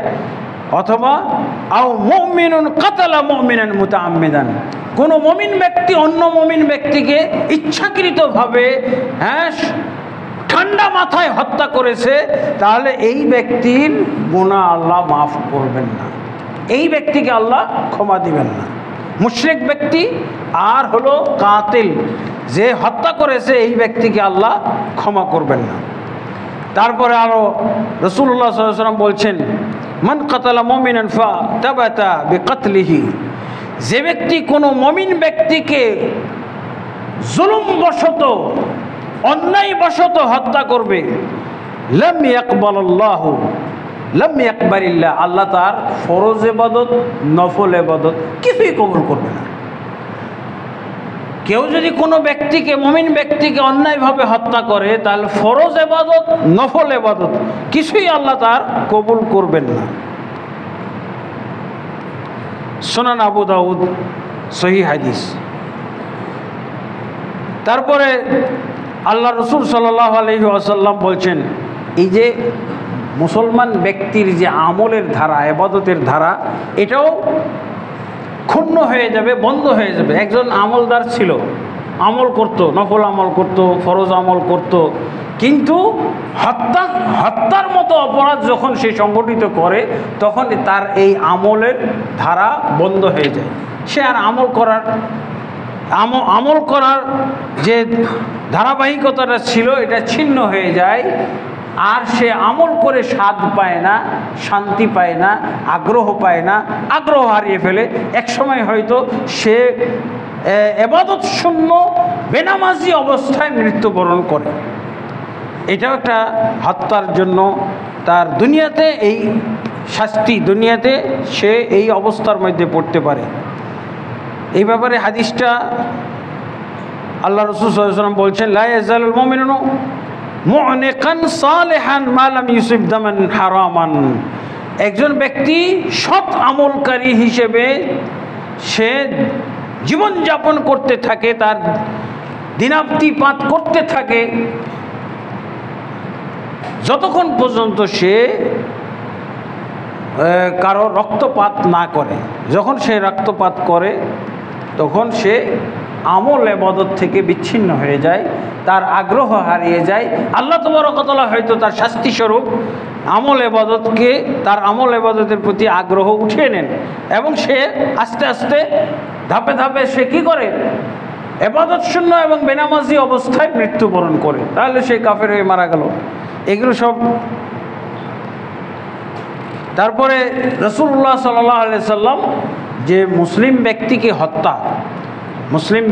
অথবা আও মুমিনুন কাতালা মুমিনান মুতাআম্মিদান, কোনো মুমিন ব্যক্তি অন্য মুমিন ব্যক্তিকে ইচ্ছাকৃতভাবে ঠান্ডা মাথায় হত্যা করেছে, তাহলে এই ব্যক্তির গুনাহ আল্লাহ মাফ করবেন না, এই ব্যক্তিকে আল্লাহ ক্ষমা দিবেন না। মুশরিক ব্যক্তি আর হলো কাতিল, যে হত্যা করেছে, এই ব্যক্তিকে আল্লাহ ক্ষমা করবেন না। তারপরে আরো রাসূলুল্লাহ সাল্লাল্লাহু আলাইহি ওয়াসাল্লাম বলছেন, মান কাতালা মুমিনান ফাতাবাতা বিকাতলিহি, যে ব্যক্তি কোনো মুমিন ব্যক্তিকে জুলুমবশত, অন্যায়বশত হত্যা করবে, লাম ইয়াকবালাল্লাহু লাম ইয়াকবালিল্লাহ, আল্লাহ তার ফরজ ইবাদত, নফল ইবাদত কিছুই কবুল করবে না। কেউ যদি কোনো ব্যক্তিকে, মুমিন ব্যক্তিকে অন্যায়ভাবে হত্যা করে, তাহলে ফরজ ইবাদত, নফল ইবাদত কিছুই আল্লাহ তার কবুল করবেন না। সুনান আবু দাউদ, সহিহ হাদিস। তারপরে আল্লাহ রাসূল সাল্লাল্লাহু আলাইহি ওয়াসাল্লাম বলছেন, এই যে মুসলমান ব্যক্তির যে আমলের ধারা, ইবাদতের ধারা, এটাও ক্ষুণ্ণ হয়ে যাবে, বন্ধ হয়ে যাবে। একজন আমলদার ছিল, আমল করত, নফল আমল করত, ফরজ আমল করত, কিন্তু হত্যার মতো অপরাধ যখন সে সংগঠিত করে, তখন তার এই আমলের ধারা বন্ধ হয়ে যায়। সে আর আমল করার যে ধারাবাহিকতাটা ছিল, এটা ছিন্ন হয়ে যায়। আর সে আমল করে স্বাদ পায় না, শান্তি পায় না, আগ্রহ পায় না, আগ্রহ হারিয়ে ফেলে। একসময় হয়তো সে ইবাদত শূন্য, বেনামাজি অবস্থায় মৃত্যুবরণ করে। এটাও একটা হত্যার জন্য তার দুনিয়াতে এই শাস্তি, দুনিয়াতে সে এই অবস্থার মধ্যে পড়তে পারে। এই ব্যাপারে হাদিসটা আল্লাহ রাসূল সাল্লাল্লাহু আলাইহি ওয়াসাল্লাম বলছেন, লা ইয়াজালুল মুমিনু মু'নিকান সালিহান মা লাম ইউসিব দামান হারামান। একজন ব্যক্তি সৎ আমলকারী হিসেবে সে জীবনযাপন করতে থাকে, তার দিনাতিপাত করতে থাকে, যতক্ষণ পর্যন্ত সে কারো রক্তপাত না করে। যখন সে রক্তপাত করে, তখন সে আমল ইবাদত থেকে বিচ্ছিন্ন হয়ে যায়, তার আগ্রহ হারিয়ে যায়। আল্লাহ তাবারক ওয়া তাআলা হয়তো তার শাস্তি স্বরূপ আমল ইবাদতকে, তার আমল ইবাদতের প্রতি আগ্রহ উঠিয়ে নেন, এবং সে আস্তে আস্তে ধাপে ধাপে সে কী করে, ইবাদত শূন্য এবং বেনামাজি অবস্থায় মৃত্যুবরণ করে। তাহলে সে কাফের হয়ে মারা গেল। এগুলো সব। তারপরে রাসূলুল্লাহ সাল্লাল্লাহু আলাইহি সাল্লাম যে মুসলিম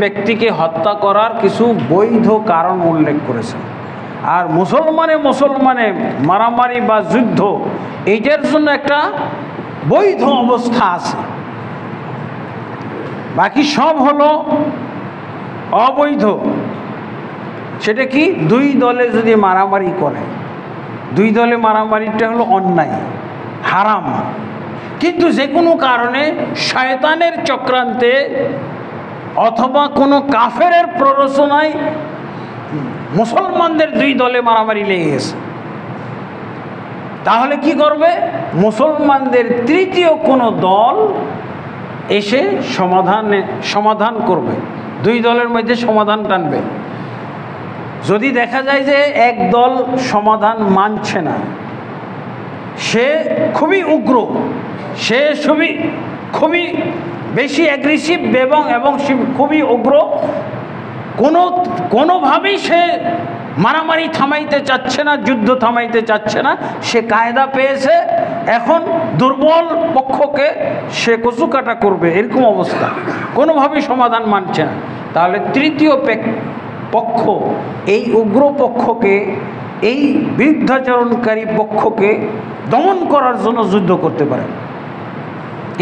ব্যক্তিকে হত্যা করার কিছু বৈধ কারণ উল্লেখ করেছেন। আর মুসলমানে মারামারি বা যুদ্ধ, এইটার জন্য একটা বৈধ অবস্থা আছে। বাকি সব হলো অবৈধ। সেটা কি? দুই দলে যদি মারামারি করে, দুই দলে মারামারিটা হলো অন্যায়, হারাম। কিন্তু যে কোনো কারণে শয়তানের চক্রান্তে অথবা কোনো কাফেরের প্ররোচনায় মুসলমানদের দুই দলে মারামারি লেগে গেছে, তাহলে কি করবে? মুসলমানদের তৃতীয় কোনো দল এসে সমাধান করবে, দুই দলের মধ্যে সমাধান টানবে। যদি দেখা যায় যে এক দল সমাধান মানছে না, সে খুবই উগ্র, সে খুবই বেশি অ্যাগ্রেসিভ এবং খুবই উগ্র, কোনোভাবেই সে মারামারি থামাইতে চাচ্ছে না, যুদ্ধ থামাইতে চাচ্ছে না, সে কায়দা পেয়েছে, এখন দুর্বল পক্ষকে সে কচুকাটা করবে, এরকম অবস্থা, কোনোভাবেই সমাধান মানছে না। তাহলে তৃতীয় পক্ষ এই উগ্র পক্ষকে, এই বিরুদ্ধাচরণকারী পক্ষকে দমন করার জন্য যুদ্ধ করতে পারে।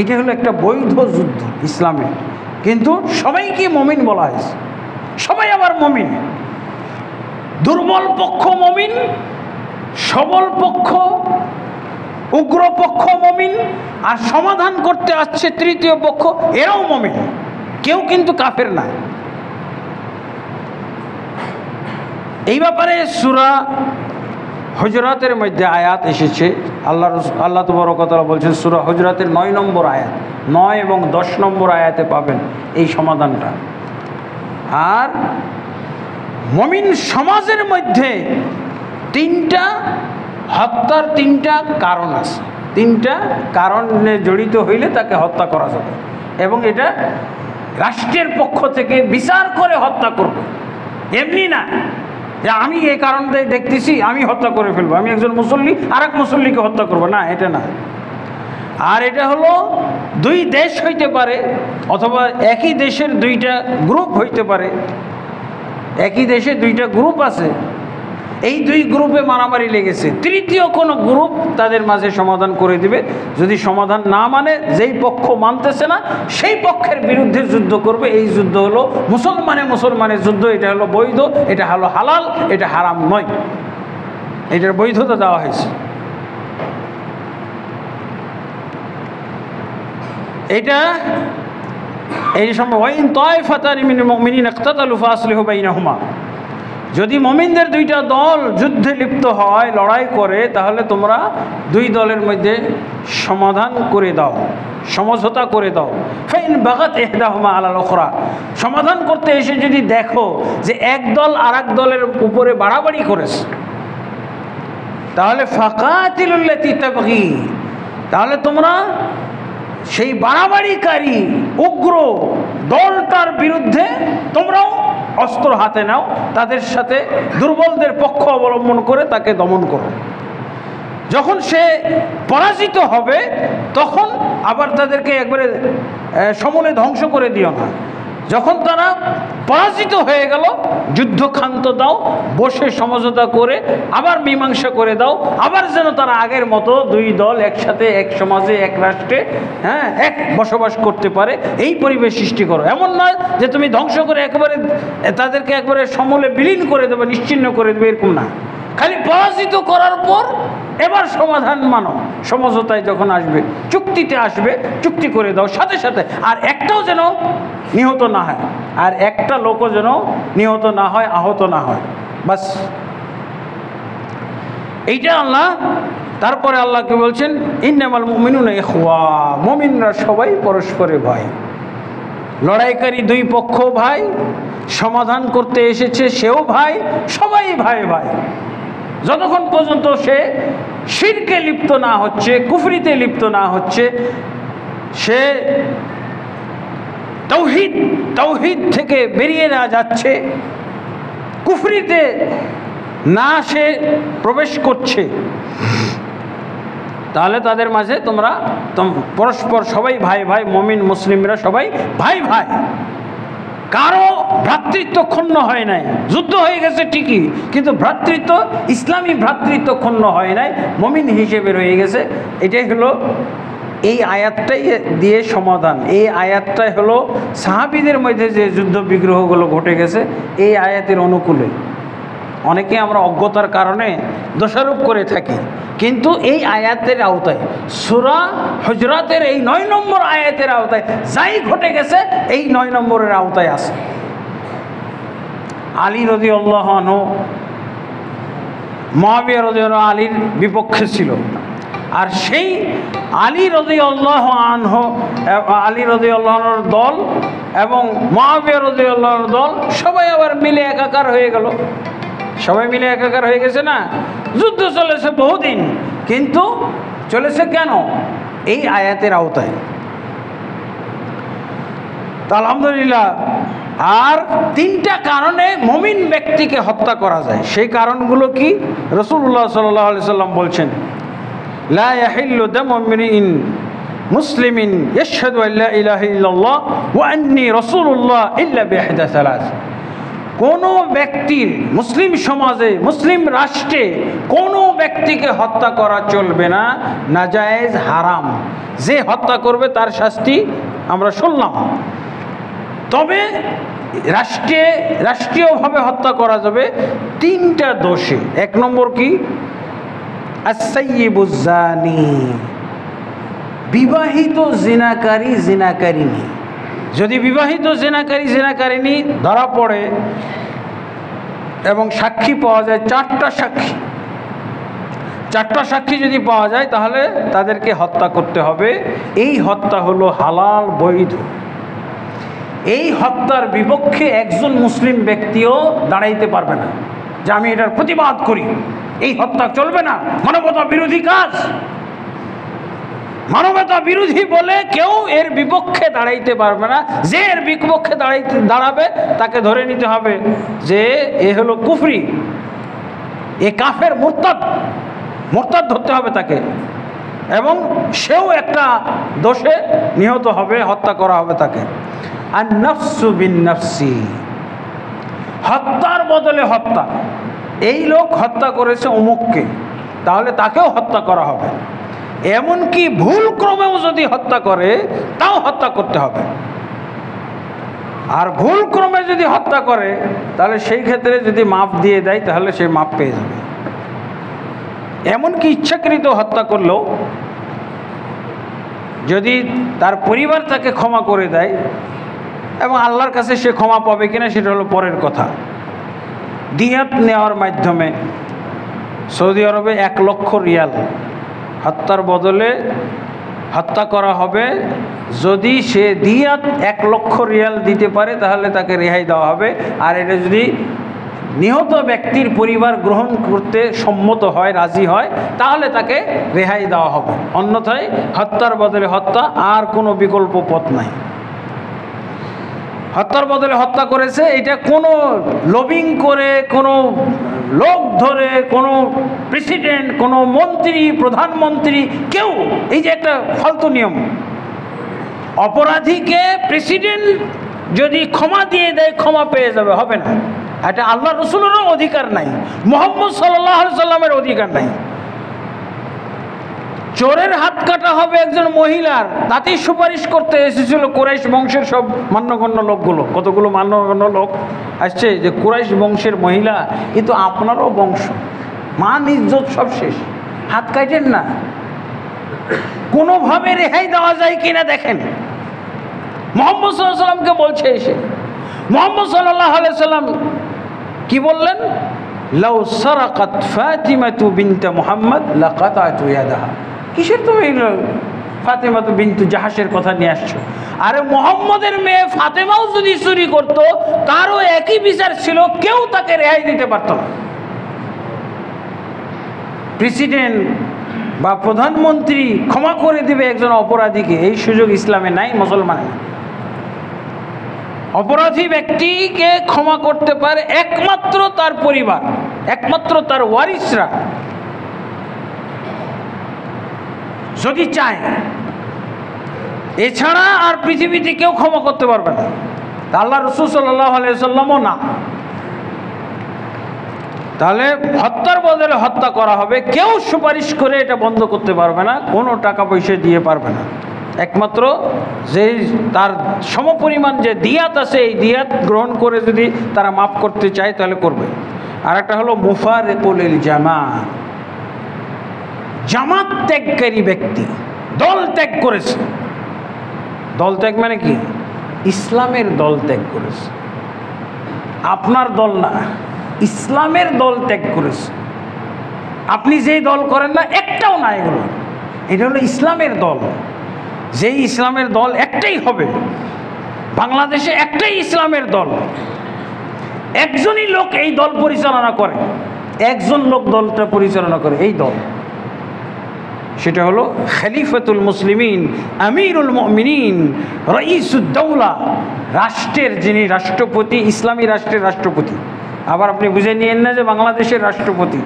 এটা হলো একটা বৈধ যুদ্ধ ইসলামে। কিন্তু সবাইকে মুমিন বলা হয়েছে, সবাই আবার মুমিন। দুর্বল পক্ষ মুমিন, সবল পক্ষ, উগ্র পক্ষ মুমিন, আর সমাধান করতে আসছে তৃতীয় পক্ষ, এরাও মুমিন, কেউ কিন্তু কাফের না। এই ব্যাপারে সূরা হুজরাতের মধ্যে আয়াত এসেছে। আল্লাহ তাবারক ওয়া তাআলা বলছেন সূরা হুজরাতের 9 নম্বর আয়াত, 9 এবং 10 নম্বর আয়াতে পাবেন এই সমাধানটা। আর মুমিন সমাজের মধ্যে হত্যার তিনটা কারণ আছে, তিনটা কারণে জড়িত হইলে তাকে হত্যা করা যাবে, এবং এটা রাষ্ট্রের পক্ষ থেকে বিচার করে হত্যা করবে। এমনি না যে আমি এই কারণে দেখতেছি আমি হত্যা করে ফেলবো, আমি একজন মুসল্লি আর এক মুসল্লিকে হত্যা করবো, না, এটা না। আর এটা হলো দুই দেশ হইতে পারে, অথবা একই দেশের দুইটা গ্রুপ হইতে পারে। একই দেশে দুইটা গ্রুপ আছে, এই দুই গ্রুপে মারামারি লেগেছে, তৃতীয় কোনো গ্রুপ তাদের মাঝে সমাধান করে দিবে। যদি সমাধান না মানে, যেই পক্ষ মানতেছে না সেই পক্ষের বিরুদ্ধে যুদ্ধ করবে। এই যুদ্ধ হলো মুসলমানের যুদ্ধ। এটা হলো বৈধ, এটা হলো হালাল, এটা হারাম নয়, এটার বৈধতা দেওয়া হয়েছে। এটা এই সময় ওয়াইন তায়ফাতানি মিনাল মুমিনিনা ইকতাতালু ফাসলিহু বাইনাহুমা, যদি মুমিনদের দুইটা দল যুদ্ধে লিপ্ত হয়, লড়াই করে, তাহলে তোমরা দুই দলের মধ্যে সমাধান করে দাও, সমঝোতা করে দাও। ফাইন বাগাত ইহদাহুমা আলাল উখরা, সমাধান করতে এসে যদি দেখো যে এক দল আর এক দলের উপরে বাড়াবাড়ি করেছে, তাহলে ফাকাতিলুল্লাতী তাবগী, তাহলে তোমরা সেই বাড়াবাড়িকারী উগ্র দলটার বিরুদ্ধে তোমরাও অস্ত্র হাতে নাও, তাদের সাথে দুর্বলদের পক্ষ অবলম্বন করে তাকে দমন করো। যখন সে পরাজিত হবে তখন আবার তাদেরকে একবারে সমূলে ধ্বংস করে দিও না। যখন তারা পরাজিত হয়ে গেল, যুদ্ধক্ষান্ত দাও, বসে সমঝোতা করে আবার মীমাংসা করে দাও, আবার যেন তারা আগের মতো দুই দল একসাথে এক সমাজে এক রাষ্ট্রে এক বসবাস করতে পারে, এই পরিবেশ সৃষ্টি করো। এমন নয় যে তুমি ধ্বংস করে একেবারে তাদেরকে একবারে সমূলে বিলীন করে দেবে, নিশ্চিহ্ন করে দেবে, এরকম না। খালি পরাজিত করার পর এবার সমাধান মানো, সমঝোতায় যখন আসবে, চুক্তিতে আসবে, চুক্তি করে দাও সাথে সাথে। আর একটাও যেন নিহত না হয়, আর একটা লোকও যেন নিহত না হয়, আহত না হয়, বাস এইটা আল্লাহ। তারপরে আল্লাহকে বলছেন ইন্নামাল মুমিনুনা ইখওয়া, মুমিনরা সবাই পরস্পরের ভাই। লড়াইকারী দুই পক্ষ ভাই, সমাধান করতে এসেছে সেও ভাই, সবাই ভাই ভাই। যতক্ষণ পর্যন্ত সে শিরকে লিপ্ত না হচ্ছে, কুফরিতে লিপ্ত না হচ্ছে, সে তাওহীদ থেকে বেরিয়ে না যাচ্ছে, কুফরিতে না সে প্রবেশ করছে, তাহলে তাদের মাঝে তোমরা পরস্পর সবাই ভাই ভাই, মুমিন মুসলিমরা সবাই ভাই ভাই। কারো ভ্রাতৃত্ব ক্ষুণ্ণ হয় নাই, যুদ্ধ হয়ে গেছে ঠিকই, কিন্তু ভ্রাতৃত্ব, ইসলামী ভ্রাতৃত্ব ক্ষুণ্ণ হয় নাই, মুমিন হিসেবে রয়ে গেছে। এটাই হলো এই আয়াতটাই দিয়ে সমাধান। এই আয়াতটাই হলো সাহাবীদের মধ্যে যে যুদ্ধ বিগ্রহগুলো ঘটে গেছে এই আয়াতের অনুকূলে। অনেকে আমরা অজ্ঞতার কারণে দোষারোপ করে থাকি, কিন্তু এই আয়াতের আওতায়, সূরা হুজরাতের এই 9 নম্বর আয়াতের আওতায় যাই ঘটে গেছে এই 9 নম্বরের আওতায় আছে। আলী রাদিয়াল্লাহু আনহু মুআবিয়া রাদিয়াল্লাহু আলীর বিপক্ষে ছিল, আর সেই আলী রাদিয়াল্লাহু আনহু আনহুর দল এবং মুআবিয়া রাদিয়াল্লাহু আনহুর দল সবাই আবার মিলে একাকার হয়ে গেল। সবাই মিলে একাকার হয়ে গেছে না, যুদ্ধ চলেছে বহুদিন, কিন্তু চলেছে কেন? এই আয়াতের আওতায়। তো আলহামদুলিল্লাহ। আর 3টা কারণে মুমিন ব্যক্তিকে হত্যা করা যায়। সেই কারণগুলো কি? রাসূলুল্লাহ সাল্লাল্লাহু আলাইহি সাল্লাম বলছেন, লা ইয়াহিল্লু দামু ইমরিইন মুসলিমিন ইয়াশহাদু আল্লা ইলাহা ইল্লাল্লাহ ওয়া আন্নী রাসূলুল্লাহ ইল্লা বিইহদা সালাস। কোনো ব্যক্তির, মুসলিম সমাজে, মুসলিম রাষ্ট্রে কোনো ব্যক্তিকে হত্যা করা চলবে না, নাজায়েজ, হারাম। যে হত্যা করবে তার শাস্তি আমরা শুনলাম। তবে রাষ্ট্রীয়ভাবে হত্যা করা যাবে 3টা দোষে। 1 নম্বর কি? আস-সাইয়্যিবুজ জানি, বিবাহিত জিনাকারী, জিনাকারিনী। যদি বিবাহিত জিনাকারিনী ধরা পড়ে এবং সাক্ষী পাওয়া যায়, 4টা সাক্ষী যদি পাওয়া যায় তাহলে তাদেরকে হত্যা করতে হবে। এই হত্যা হলো হালাল, বৈধ। এই হত্যার বিপক্ষে একজন মুসলিম ব্যক্তিও দাঁড়াইতে পারবে না যে আমি এটার প্রতিবাদ করি, এই হত্যা চলবে না, মানবতা বিরোধী কাজ। মানবতা বিরোধী বলে কেউ এর বিপক্ষে দাঁড়াইতে পারবে না। যে এর বিপক্ষে দাঁড়াবে তাকে ধরে নিতে হবে যে এ হলো কুফরি, এ কাফের, মুরতাদ ধরতে হবে তাকে, এবং সেও একটা দোষে নিহত হবে, হত্যা করা হবে তাকে। আর নাফসু বিন নাফসি, হত্যার বদলে হত্যা। এই লোক হত্যা করেছে অমুককে, তাহলে তাকেও হত্যা করা হবে। এমনকি ভুল ক্রমেও যদি হত্যা করে তাও হত্যা করতে হবে। আর ভুল ক্রমে যদি হত্যা করে তাহলে সেই ক্ষেত্রে যদি মাফ দিয়ে দেয় তাহলে সে মাফ পেয়ে যাবে। এমনকি ইচ্ছাকৃত হত্যা করলেও যদি তার পরিবার তাকে ক্ষমা করে দেয়, এবং আল্লাহর কাছে সে ক্ষমা পাবে কিনা সেটা হলো পরের কথা। দিয়াত নেওয়ার মাধ্যমে সৌদি আরবে 1 লক্ষ রিয়াল হত্যার বদলে হত্যা করা হবে। যদি সে দিয়াত 1 লক্ষ রিয়াল দিতে পারে তাহলে তাকে রেহাই দেওয়া হবে। আর এটা যদি নিহত ব্যক্তির পরিবার গ্রহণ করতে সম্মত হয়, রাজি হয়, তাহলে তাকে রেহাই দেওয়া হবে। অন্যথায় হত্যার বদলে হত্যা, আর কোনো বিকল্প পথ নাই। হত্যার বদলে হত্যা করেছে, এটা কোনো লবিং করে, কোনো লোক ধরে, কোনো প্রেসিডেন্ট, কোনো মন্ত্রী, প্রধানমন্ত্রী, কেউ, এই যে একটা ফালতু নিয়ম, অপরাধীকে প্রেসিডেন্ট যদি ক্ষমা দিয়ে দেয় ক্ষমা পেয়ে যাবে, হবে না। এটা আল্লাহ রসুলেরও অধিকার নাই, মুহাম্মদ সাল্লাল্লাহু আলাইহি সাল্লামের অধিকার নাই। চোরের হাত কাটা হবে একজন মহিলার, তাতেই সুপারিশ করতে এসেছিল কুরাইশ বংশের সব মান্যগণ্য লোকগুলো। কতগুলো মান্যগণ্য লোক আসছে যে কুরাইশ বংশের মহিলা, কিন্তু আপনারও বংশ, মান ইজ্জত সব শেষ, হাত কাটেন না। কোনোভাবে রেহাই দেওয়া যায় কিনা দেখেন। মুহাম্মদ সাল্লাল্লাহু আলাইহি সাল্লামকে বলছে এসে, মুহাম্মদ সাল্লাল্লাহু আলাইহি সাল্লাম কি বললেন? লাউ সারাকাত ফাতিমাতু বিনত মুহাম্মদ লাকাতাতু ইয়াদাহা। কিসের তুমি ফাতেমা বিনতু জাহাসের কথা নিয়ে আসছো? আরে মুহাম্মদের মেয়ে ফাতেমাও যদি চুরি করতো তারও একই বিচার ছিল, কেউ তাকে রেহাই দিতে পারত না। প্রেসিডেন্ট বা প্রধানমন্ত্রী ক্ষমা করে দিবে একজন অপরাধীকে, এই সুযোগ ইসলামে নাই, মুসলমানে নাই। অপরাধী ব্যক্তিকে ক্ষমা করতে পারে একমাত্র তার পরিবার, একমাত্র তার ওয়ারিসরা যদি চায়। এছাড়া আর পৃথিবীতে কেউ ক্ষমা করতে পারবে না। আল্লাহ রাসূল সাল্লাল্লাহু আলাইহি ওয়াসাল্লামও না। তাহলে হত্যার বদলে হত্যা করা হবে, কেউ সুপারিশ করে এটা বন্ধ করতে পারবে না, কোনো টাকা পয়সা দিয়ে পারবে না। একমাত্র যে তার সমপরিমাণ যে দিয়াত আছে এই দিয়াত গ্রহণ করে যদি তারা মাফ করতে চায় তাহলে করবে। আর একটা হলো মুফারিকুল জামাত, জামাত ত্যাগকারী ব্যক্তি, দল ত্যাগ করেছে। দল ত্যাগ মানে কি? ইসলামের দল ত্যাগ করেছে, আপনার দল না, ইসলামের দল ত্যাগ করেছে। আপনি যেই দল করেন না একটাও না, এগুলো এটা হলো ইসলামের দল। যেই ইসলামের দল একটাই হবে, বাংলাদেশে একটাই ইসলামের দল, একজনই লোক এই দল পরিচালনা করে, একজন লোক দলটা পরিচালনা করে, এই দল, সেটা হলো খলিফাতুল মুসলিমিন, আমিরুল মুমিনিন, রাইসুদ্দৌলা, রাষ্ট্রের যিনি রাষ্ট্রপতি, ইসলামী রাষ্ট্রের রাষ্ট্রপতি। আবার আপনি বুঝে নিয়েন না যে বাংলাদেশের রাষ্ট্রপতি,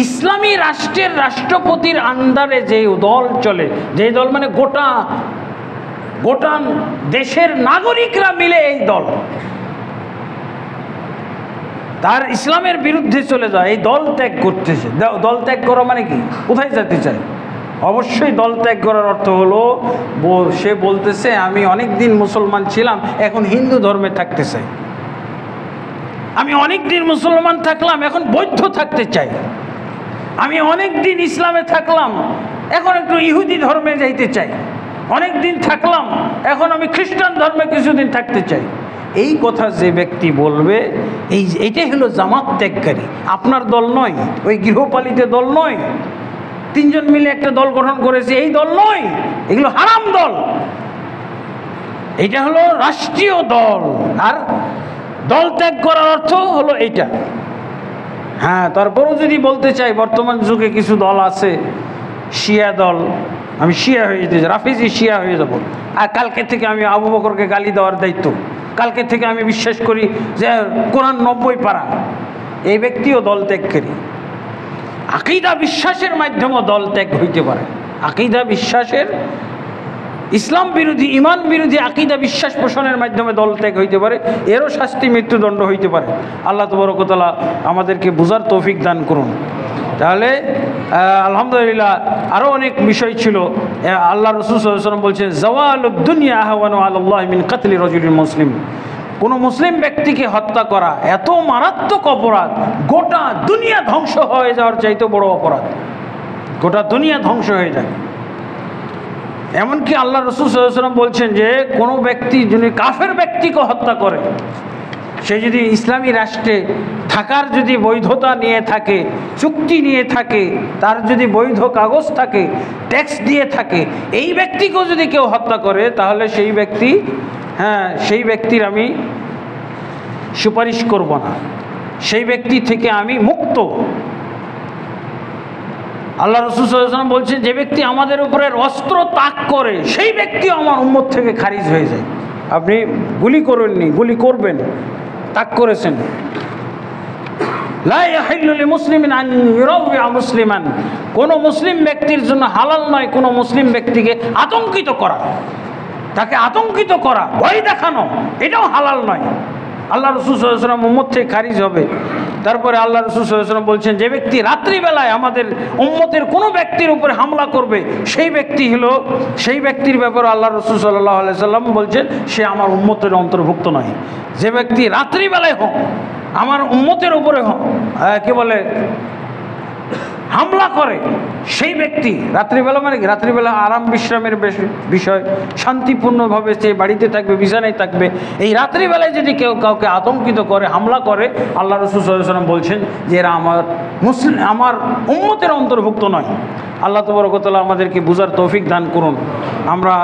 ইসলামী রাষ্ট্রের রাষ্ট্রপতির আন্ডারে যে দল চলে, যে দল মানে গোটা গোটা দেশের নাগরিকরা মিলে এই দল, তার ইসলামের বিরুদ্ধে চলে যায়, এই দল ত্যাগ করতেছে। দল ত্যাগ করা মানে কি? কোথায় যেতে চায়? অবশ্যই দল ত্যাগ করার অর্থ হলো সে বলতেছে আমি অনেক দিন মুসলমান ছিলাম, এখন হিন্দু ধর্মে থাকতে চাই, আমি অনেক দিন মুসলমান থাকলাম, এখন বৌদ্ধ থাকতে চাই, আমি অনেক দিন ইসলামে থাকলাম, এখন একটু ইহুদি ধর্মে যাইতে চাই, অনেক দিন থাকলাম, এখন আমি খ্রিস্টান ধর্মে কিছুদিন থাকতে চাই। এই কথা যে ব্যক্তি বলবে, এইটাই হলো জামাত ত্যাগকারী। আপনার দল নয়, ওই গৃহপালিত দল নয়, তিনজন মিলে একটা দল গঠন করেছে এই দল নয়, এগুলো হারাম দল। এটা হলো রাষ্ট্রীয় দল। আর দল ত্যাগ করার অর্থ হলো এইটা। হ্যাঁ, তারপরেও যদি বলতে চাই বর্তমান যুগে কিছু দল আছে, শিয়া দল, আমি শিয়া হয়ে যেতে, রাফিজি শিয়া হয়ে যাব, আর কালকে থেকে আমি আবু বকরকে গালি দেওয়ার দায়িত্ব, কালকে থেকে আমি বিশ্বাস করি যে কোরআন 90 পারা, এই ব্যক্তিও দল ত্যাগকারী। আকীদা বিশ্বাসের মাধ্যমেও দল ত্যাগ হইতে পারে। আকীদা বিশ্বাসের, ইসলাম বিরোধী, ইমান বিরোধী আকীদা বিশ্বাস পোষণের মাধ্যমে দল ত্যাগ হইতে পারে, এরও শাস্তি মৃত্যুদণ্ড হইতে পারে। আল্লাহ তাবারক ওয়া তাআলা আমাদেরকে বুঝার তৌফিক দান করুন। তাহলে আলহামদুলিল্লাহ আরও অনেক বিষয় ছিল। আল্লাহ রাসূল সাল্লাল্লাহু আলাইহি ওয়াসাল্লাম বলছেন জাওয়ালুদ দুনিয়া আহওয়ানু আলাল্লাহি মিন কাতলি রাজুলিন মুসলিম, কোনো মুসলিম ব্যক্তিকে হত্যা করা এত মারাত্মক অপরাধ, গোটা দুনিয়া ধ্বংস হয়ে যাওয়ার চাইতে বড় অপরাধ। গোটা দুনিয়া ধ্বংস হয়ে যায়। এমনকি আল্লাহ রাসূল সাল্লাল্লাহু আলাইহি ওয়াসাল্লাম বলছেন যে কোনো ব্যক্তি যদি কাফের ব্যক্তিকে হত্যা করে, সে যদি ইসলামী রাষ্ট্রে থাকার যদি বৈধতা নিয়ে থাকে, চুক্তি নিয়ে থাকে, তার যদি বৈধ কাগজ থাকে, ট্যাক্স দিয়ে থাকে, এই ব্যক্তিকেও যদি কেউ হত্যা করে তাহলে সেই ব্যক্তি, হ্যাঁ, সেই ব্যক্তির আমি সুপারিশ করব না, সেই ব্যক্তি থেকে আমি মুক্ত। আল্লাহ রাসূল সাল্লাল্লাহু আলাইহি ওয়াসাল্লাম বলছেন যে ব্যক্তি আমাদের উপরে অস্ত্র তাক করে সেই ব্যক্তিও আমার উম্মত থেকে খারিজ হয়ে যায়। আপনি গুলি করেননি, গুলি করবেন, তাক করেছেন। লা ইয়াহিল্লু লিমুসলিমিন আন ইউরাউইয়া মুসলিমান, কোনো মুসলিম ব্যক্তির জন্য হালাল নয় কোনো মুসলিম ব্যক্তিকে আতঙ্কিত করা, তাকে আতঙ্কিত করা, ভয় দেখানো, এটাও হালাল নয়। আল্লাহ রাসূল সাল্লাল্লাহু আলাইহি ওয়াসাল্লাম উম্মত থেকে খারিজ হবে। তারপরে আল্লাহ রাসূল সাল্লাল্লাহু আলাইহি ওয়াসাল্লাম বলছেন যে ব্যক্তি রাত্রিবেলায় আমাদের উম্মতের কোনো ব্যক্তির উপরে হামলা করবে সেই ব্যক্তি হলো, সেই ব্যক্তির ব্যাপারে আল্লাহ রাসূল সাল্লাল্লাহু আলাইহি ওয়াসাল্লাম বলছেন সে আমার উম্মতের অন্তর্ভুক্ত নয়। যে ব্যক্তি রাত্রিবেলায় হোক আমার উম্মতের উপরে হোক কি বলে হামলা করে, সেই ব্যক্তি রাত্রিবেলা মানে কি, রাত্রিবেলা আরাম বিশ্রামের বিষয়, শান্তিপূর্ণভাবে সে বাড়িতে থাকবে, বিছানায় থাকবে। এই রাত্রিবেলায় যদি কেউ কাউকে আতঙ্কিত করে, হামলা করে, আল্লাহ রাসূল সাল্লাল্লাহু আলাইহি ওয়াসাল্লাম বলছেন যে এরা আমার উম্মতের অন্তর্ভুক্ত নয়। আল্লাহ তাবারক ওয়া তাআলা আমাদেরকে বুঝার তৌফিক দান করুন। আমরা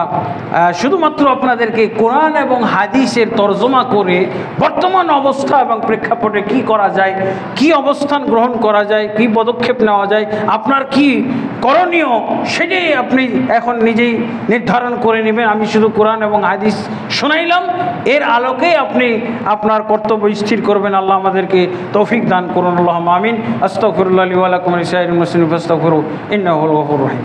শুধুমাত্র আপনাদেরকে কোরআন এবং হাদিসের তরজমা করে বর্তমান অবস্থা এবং প্রেক্ষাপটে কি করা যায়, কি অবস্থান গ্রহণ করা যায়, কি পদক্ষেপ নেওয়া যায়, আপনার কি করণীয় সেটাই আপনি এখন নিজেই নির্ধারণ করে নেবেন। আমি শুধু কোরআন এবং হাদিস শোনাইলাম, এর আলোকে আপনি আপনার কর্তব্য স্থির করবেন। আল্লাহ আমাদেরকে তৌফিক দান করুন। আল্লাহুম্মা আমিন। আস্তাগফিরুল্লাহ লি ওয়া লাকুম ওয়া লিসাইরিল মুসলিমিন ফাস্তাগফিরু ইন্নাহু হুল গফুরুর রহিম।